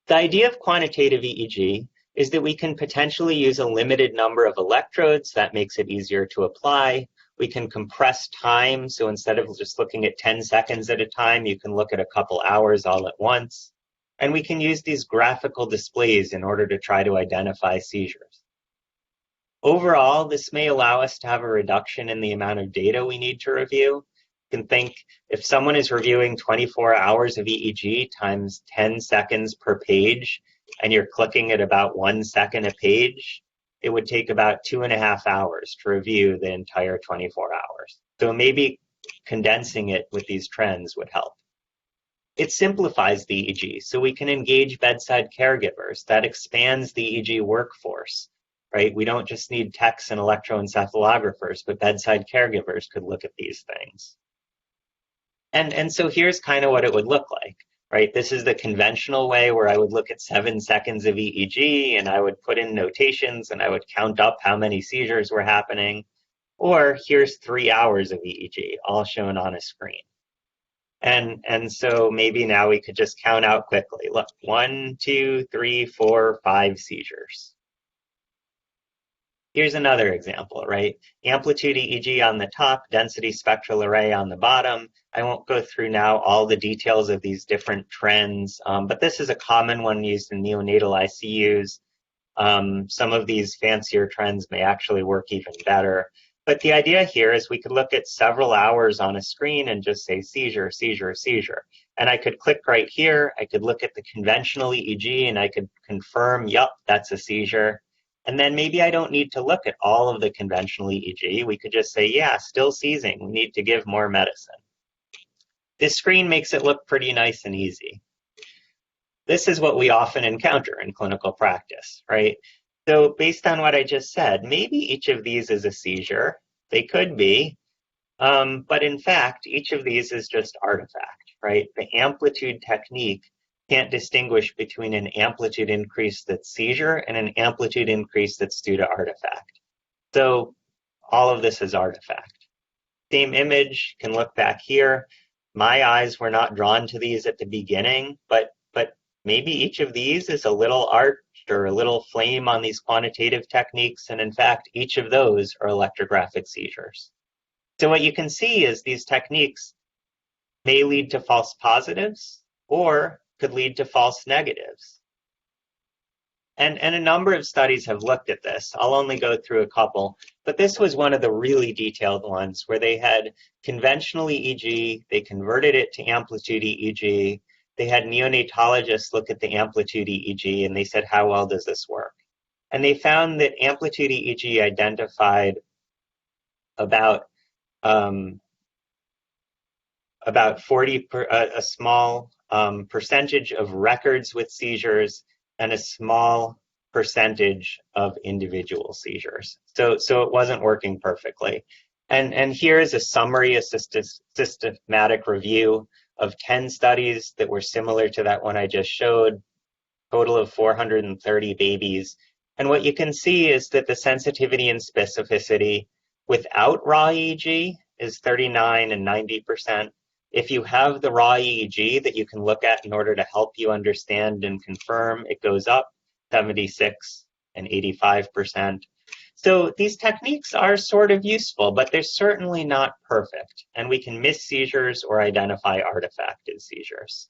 The idea of quantitative EEG is that we can potentially use a limited number of electrodes. That makes it easier to apply. We can compress time, so instead of just looking at 10 seconds at a time, you can look at a couple hours all at once. And we can use these graphical displays in order to try to identify seizures. Overall, this may allow us to have a reduction in the amount of data we need to review. You can think if someone is reviewing 24 hours of EEG times 10 seconds per page, and you're clicking at about 1 second a page, it would take about 2.5 hours to review the entire 24 hours. So maybe condensing it with these trends would help. It simplifies the EEG, so we can engage bedside caregivers. That expands the EEG workforce, right? We don't just need techs and electroencephalographers, but bedside caregivers could look at these things. And so here's kind of what it would look like, right? This is the conventional way where I would look at 7 seconds of EEG and I would put in notations and I would count up how many seizures were happening. Or here's 3 hours of EEG, all shown on a screen. And so maybe now we could just count out quickly. Look, 1, 2, 3, 4, 5 seizures. Here's another example, right? Amplitude EEG on the top, density spectral array on the bottom. I won't go through now all the details of these different trends, but this is a common one used in neonatal ICUs. Some of these fancier trends may actually work even better. But the idea here is we could look at several hours on a screen and just say seizure, seizure, seizure. And I could click right here. I could look at the conventional EEG and I could confirm, yep, that's a seizure. And then maybe I don't need to look at all of the conventional EEG. We could just say, yeah, still seizing. We need to give more medicine. This screen makes it look pretty nice and easy. This is what we often encounter in clinical practice, right? So based on what I just said, maybe each of these is a seizure. They could be, but in fact, each of these is just artifact, right? The amplitude technique can't distinguish between an amplitude increase that's seizure and an amplitude increase that's due to artifact. So all of this is artifact. Same image, can look back here. My eyes were not drawn to these at the beginning, but maybe each of these is a little arch or a little flame on these quantitative techniques, and in fact, each of those are electrographic seizures. So what you can see is these techniques may lead to false positives or could lead to false negatives. And a number of studies have looked at this. I'll only go through a couple, but this was one of the really detailed ones where they had conventional EEG, they converted it to amplitude EEG, they had neonatologists look at the amplitude EEG and they said, how well does this work? And they found that amplitude EEG identified about 40, a small percentage of records with seizures and a small percentage of individual seizures. So it wasn't working perfectly. And here is a summary, a systematic review of 10 studies that were similar to that one I just showed, total of 430 babies. And what you can see is that the sensitivity and specificity without raw EEG is 39 and 90%. If you have the raw EEG that you can look at in order to help you understand and confirm, it goes up 76 and 85%. So these techniques are sort of useful, but they're certainly not perfect, and we can miss seizures or identify artifacted seizures.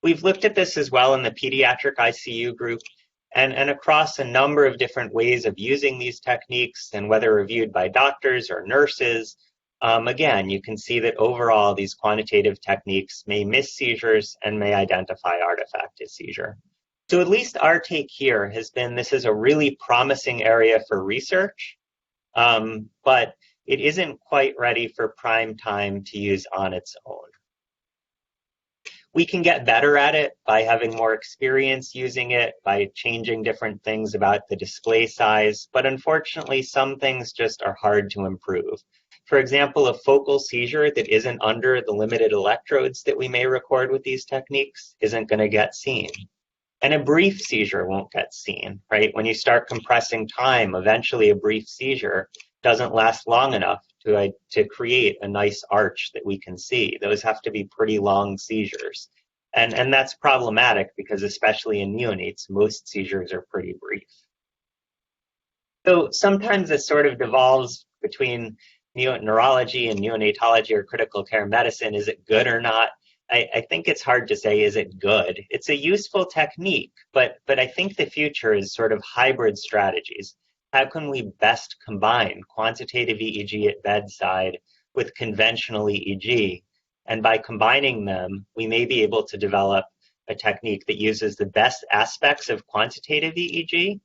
We've looked at this as well in the pediatric ICU group, and across a number of different ways of using these techniques, and whether reviewed by doctors or nurses. Again, you can see that overall these quantitative techniques may miss seizures and may identify artifacted seizure. So at least our take here has been this is a really promising area for research, but it isn't quite ready for prime time to use on its own. We can get better at it by having more experience using it, by changing different things about the display size, but unfortunately some things just are hard to improve. For example, a focal seizure that isn't under the limited electrodes that we may record with these techniques isn't going to get seen. And a brief seizure won't get seen, right? When you start compressing time, eventually a brief seizure doesn't last long enough to create a nice arch that we can see. Those have to be pretty long seizures. And that's problematic because especially in neonates, most seizures are pretty brief. So sometimes this sort of devolves between neurology and neonatology or critical care medicine. Is it good or not? I think it's hard to say, is it good? It's a useful technique, but I think the future is sort of hybrid strategies. How can we best combine quantitative EEG at bedside with conventional EEG? And by combining them, we may be able to develop a technique that uses the best aspects of quantitative EEG,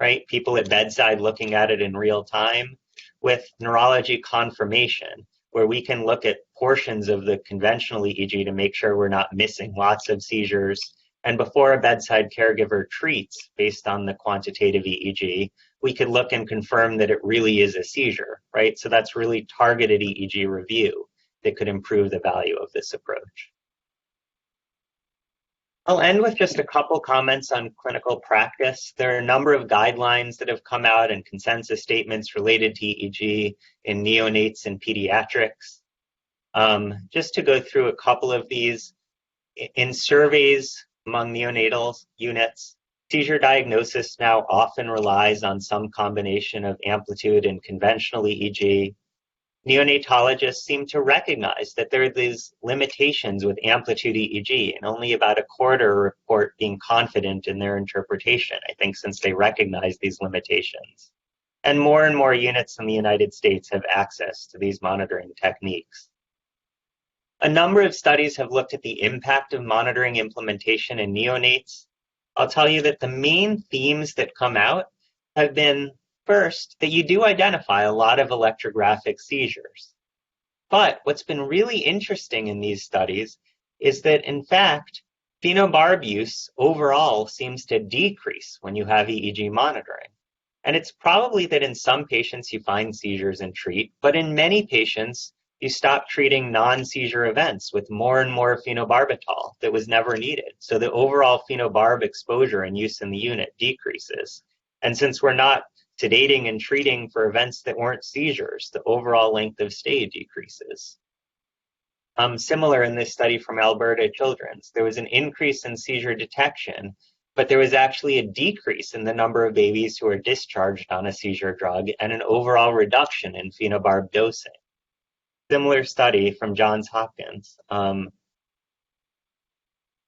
right? People at bedside looking at it in real time, with neurology confirmation, where we can look at portions of the conventional EEG to make sure we're not missing lots of seizures. And before a bedside caregiver treats based on the quantitative EEG, we could look and confirm that it really is a seizure, right? So that's really targeted EEG review. that could improve the value of this approach. I'll end with just a couple comments on clinical practice. There are a number of guidelines that have come out and consensus statements related to EEG in neonates and pediatrics. Just to go through a couple of these, in surveys among neonatal units, seizure diagnosis now often relies on some combination of amplitude and conventional EEG. Neonatologists seem to recognize that there are these limitations with amplitude EEG, and only about a quarter report being confident in their interpretation, I think, since they recognize these limitations. And more units in the United States have access to these monitoring techniques. A number of studies have looked at the impact of monitoring implementation in neonates. I'll tell you that the main themes that come out have been, first, that you do identify a lot of electrographic seizures. But what's been really interesting in these studies is that, in fact, phenobarb use overall seems to decrease when you have EEG monitoring. And it's probably that in some patients you find seizures and treat, but in many patients you stop treating non-seizure events with more and more phenobarbital that was never needed. So the overall phenobarb exposure and use in the unit decreases. And since we're not sedating and treating for events that weren't seizures, the overall length of stay decreases. Similar in this study from Alberta Children's, there was an increase in seizure detection, but there was actually a decrease in the number of babies who are discharged on a seizure drug and an overall reduction in phenobarb dosing. Similar study from Johns Hopkins.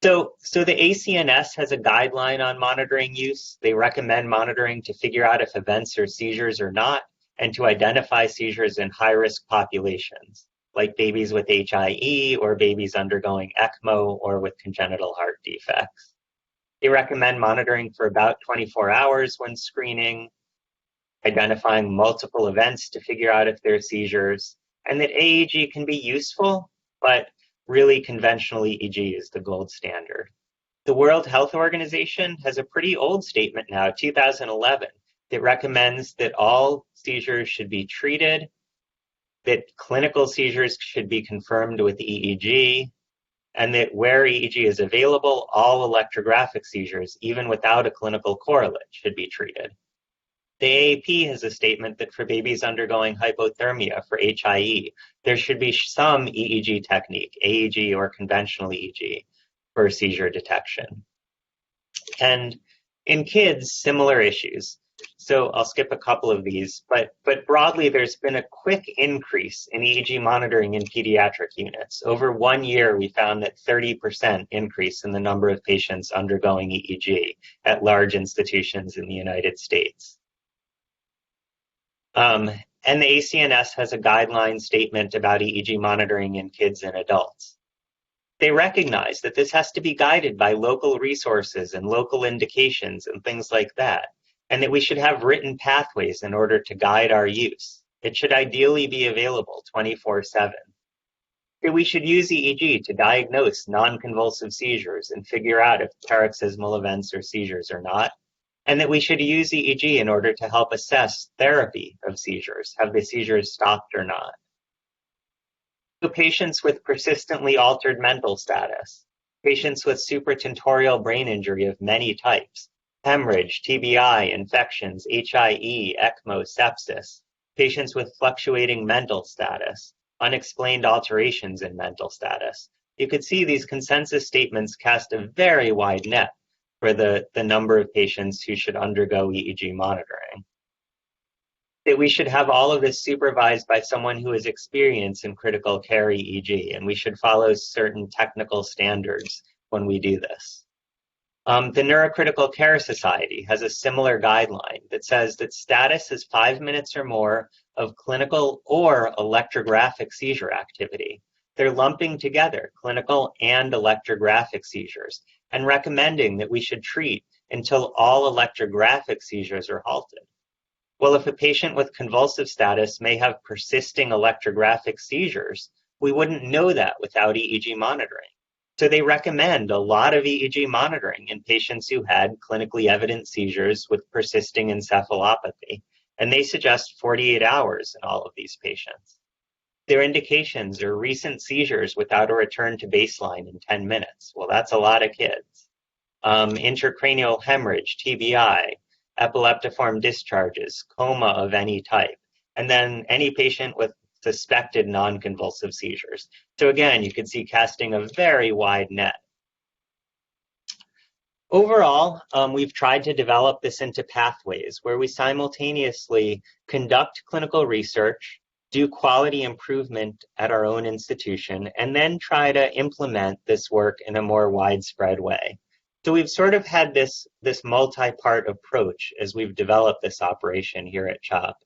So the ACNS has a guideline on monitoring use. They recommend monitoring to figure out if events are seizures or not, and to identify seizures in high-risk populations, like babies with HIE or babies undergoing ECMO or with congenital heart defects. They recommend monitoring for about 24 hours when screening, identifying multiple events to figure out if they're seizures, and that AEG can be useful, but really conventional EEG is the gold standard. The World Health Organization has a pretty old statement now, 2011, that recommends that all seizures should be treated, that clinical seizures should be confirmed with EEG, and that where EEG is available, all electrographic seizures, even without a clinical correlate, should be treated. The AAP has a statement that for babies undergoing hypothermia for HIE, there should be some EEG technique, AEG or conventional EEG, for seizure detection. And in kids, similar issues. So I'll skip a couple of these, but broadly, there's been a quick increase in EEG monitoring in pediatric units. Over 1 year, we found that 30% increase in the number of patients undergoing EEG at large institutions in the United States. And the ACNS has a guideline statement about EEG monitoring in kids and adults. They recognize that this has to be guided by local resources and local indications and things like that, and that we should have written pathways in order to guide our use. It should ideally be available 24/7. That we should use EEG to diagnose non-convulsive seizures and figure out if paroxysmal events are seizures or not, and that we should use EEG in order to help assess therapy of seizures. Have the seizures stopped or not? So patients with persistently altered mental status, patients with supratentorial brain injury of many types, hemorrhage, TBI, infections, HIE, ECMO, sepsis, patients with fluctuating mental status, unexplained alterations in mental status. You could see these consensus statements cast a very wide net for the number of patients who should undergo EEG monitoring. That we should have all of this supervised by someone who has experience in critical care EEG, and we should follow certain technical standards when we do this. The Neurocritical Care Society has a similar guideline that says that status is 5 minutes or more of clinical or electrographic seizure activity. They're lumping together clinical and electrographic seizures and recommending that we should treat until all electrographic seizures are halted. Well, if a patient with convulsive status may have persisting electrographic seizures, we wouldn't know that without EEG monitoring. So they recommend a lot of EEG monitoring in patients who had clinically evident seizures with persisting encephalopathy, and they suggest 48 hours in all of these patients. Their indications are recent seizures without a return to baseline in 10 minutes. Well, that's a lot of kids. Intracranial hemorrhage, TBI, epileptiform discharges, coma of any type, and then any patient with suspected non-convulsive seizures. So again, you can see casting a very wide net. Overall, we've tried to develop this into pathways where we simultaneously conduct clinical research, do quality improvement at our own institution, and then try to implement this work in a more widespread way. So we've sort of had this multi-part approach as we've developed this operation here at CHOP.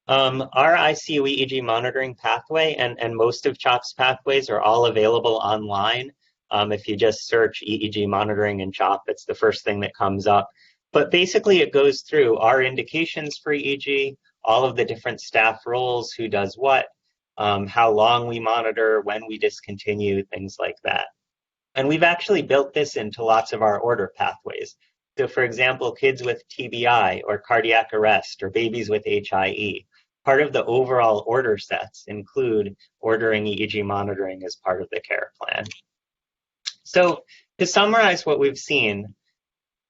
Our ICU EEG monitoring pathway and most of CHOP's pathways are all available online. If you just search EEG monitoring in CHOP, it's the first thing that comes up. But basically it goes through our indications for EEG, all of the different staff roles, who does what, how long we monitor, when we discontinue, things like that. And we've actually built this into lots of our order pathways. So for example, kids with TBI or cardiac arrest or babies with HIE, part of the overall order sets include ordering EEG monitoring as part of the care plan. So to summarize what we've seen,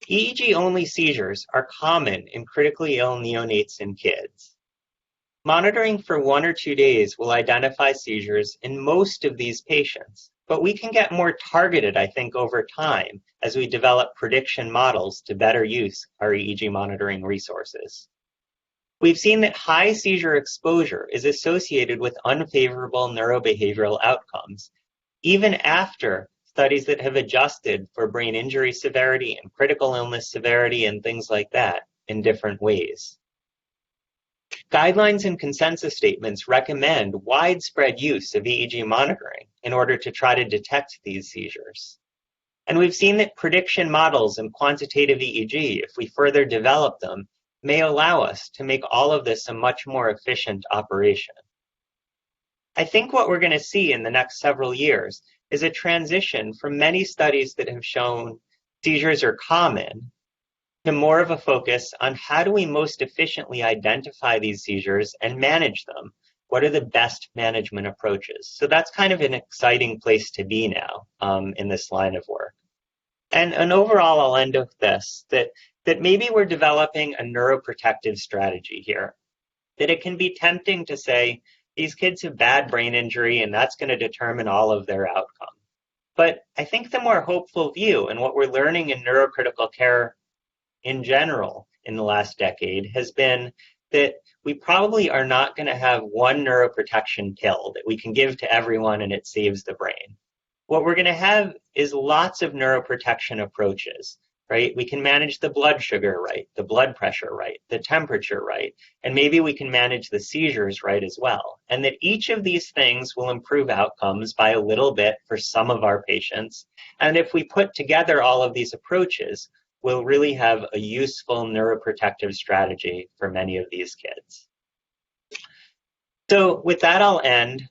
EEG-only seizures are common in critically ill neonates and kids. Monitoring for 1 or 2 days will identify seizures in most of these patients, but we can get more targeted, I think, over time as we develop prediction models to better use our EEG monitoring resources. We've seen that high seizure exposure is associated with unfavorable neurobehavioral outcomes, even after studies that have adjusted for brain injury severity and critical illness severity and things like that in different ways. Guidelines and consensus statements recommend widespread use of EEG monitoring in order to try to detect these seizures. And we've seen that prediction models and quantitative EEG, if we further develop them, may allow us to make all of this a much more efficient operation. I think what we're going to see in the next several years is a transition from many studies that have shown seizures are common to more of a focus on how do we most efficiently identify these seizures and manage them? What are the best management approaches? So that's kind of an exciting place to be now in this line of work. And overall, I'll end with this, that maybe we're developing a neuroprotective strategy here, that it can be tempting to say, these kids have bad brain injury and that's going to determine all of their outcome. But I think the more hopeful view and what we're learning in neurocritical care in general in the last decade has been that we probably are not going to have one neuroprotection pill that we can give to everyone and it saves the brain. What we're going to have is lots of neuroprotection approaches, right? We can manage the blood sugar right, the blood pressure right, the temperature right, and maybe we can manage the seizures right as well. And that each of these things will improve outcomes by a little bit for some of our patients. And if we put together all of these approaches, we'll really have a useful neuroprotective strategy for many of these kids. So with that, I'll end.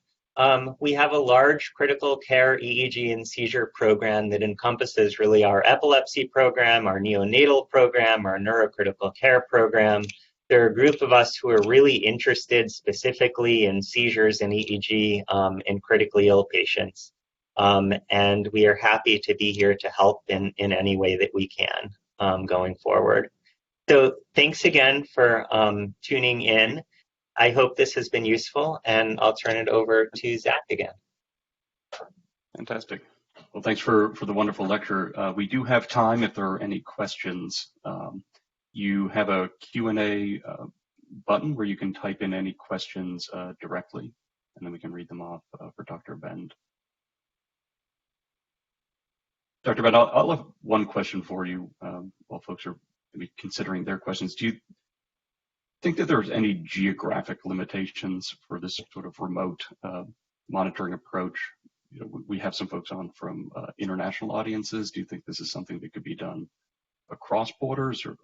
We have a large critical care EEG and seizure program that encompasses really our epilepsy program, our neonatal program, our neurocritical care program. There are a group of us who are really interested specifically in seizures and EEG in critically ill patients. And we are happy to be here to help in any way that we can going forward. So thanks again for tuning in. I hope this has been useful, and I'll turn it over to Zach again. Fantastic. Well, thanks for the wonderful lecture. We do have time if there are any questions. You have a Q&A button where you can type in any questions directly, and then we can read them off for Dr. Bend. Dr. Bend, I'll have one question for you while folks are maybe considering their questions. Do you think that there's any geographic limitations for this sort of remote monitoring approach? You know, we have some folks on from international audiences. Do you think this is something that could be done across borders, or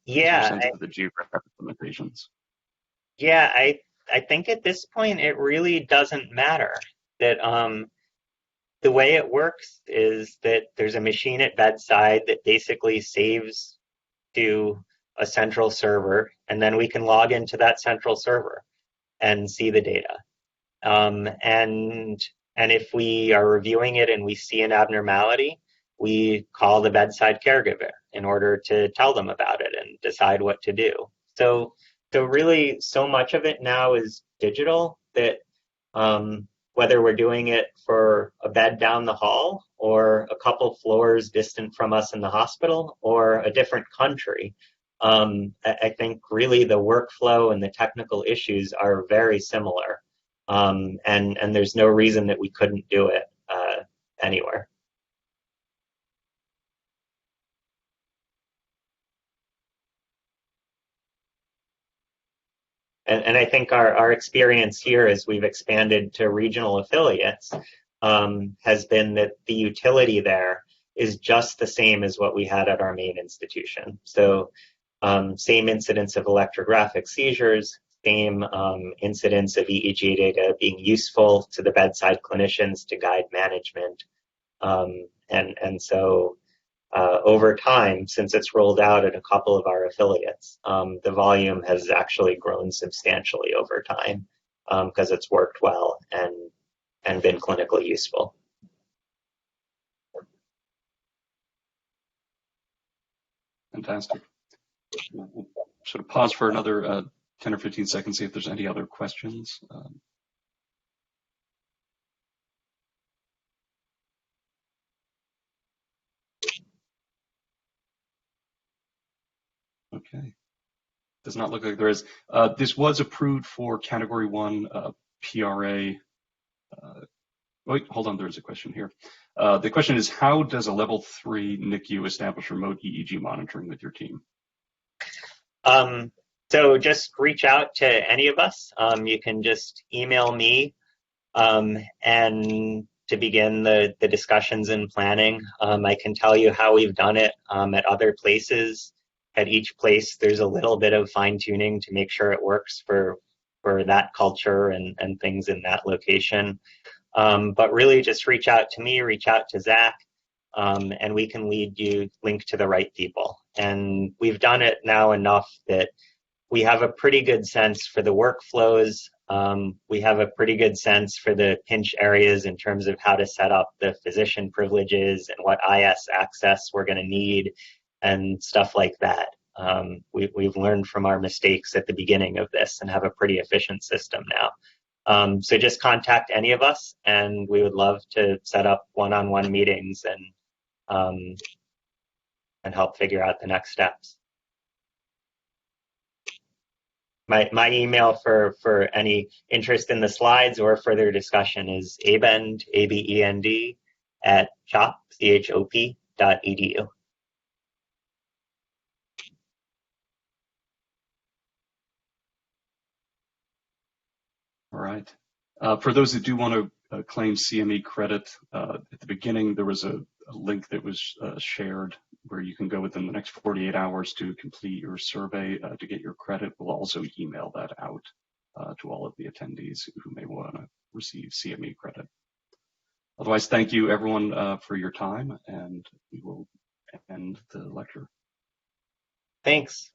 yeah, sense of the geographic limitations? Yeah, I think at this point it really doesn't matter. That the way it works is that there's a machine at bedside that basically saves to a central server, and then we can log into that central server. and see the data. And if we are reviewing it and we see an abnormality, we call the bedside caregiver in order to tell them about it and decide what to do. So really, so much of it now is digital that whether we're doing it for a bed down the hall or a couple floors distant from us in the hospital or a different country, I think really the workflow and the technical issues are very similar. And there's no reason that we couldn't do it anywhere. And I think our experience here as we've expanded to regional affiliates has been that the utility there is just the same as what we had at our main institution. So same incidence of electrographic seizures, same incidence of EEG data being useful to the bedside clinicians to guide management. And so over time, since it's rolled out at a couple of our affiliates, the volume has actually grown substantially over time because it's worked well and been clinically useful. Fantastic. We'll sort of pause for another 10 or 15 seconds, see if there's any other questions. Okay. Does not look like there is. This was approved for Category 1 PRA. Wait, hold on, there's a question here. The question is, how does a level 3 NICU establish remote EEG monitoring with your team? So just reach out to any of us. You can just email me and to begin the discussions and planning. I can tell you how we've done it at other places. At each place, there's a little bit of fine tuning to make sure it works for that culture and things in that location. But really just reach out to me, reach out to Zach, and we can link to the right people. And we've done it now enough that we have a pretty good sense for the workflows. We have a pretty good sense for the pinch areas in terms of how to set up the physician privileges and what IS access we're going to need and stuff like that. We've learned from our mistakes at the beginning of this and have a pretty efficient system now. So just contact any of us, and we would love to set up one-on-one meetings and help figure out the next steps. My email for any interest in the slides or further discussion is abend, ABEND, @chop.edu. All right. For those that do want to claim CME credit, at the beginning there was a link that was shared where you can go within the next 48 hours to complete your survey to get your credit. We'll also email that out to all of the attendees who may want to receive CME credit. Otherwise, thank you everyone for your time, and we will end the lecture. Thanks.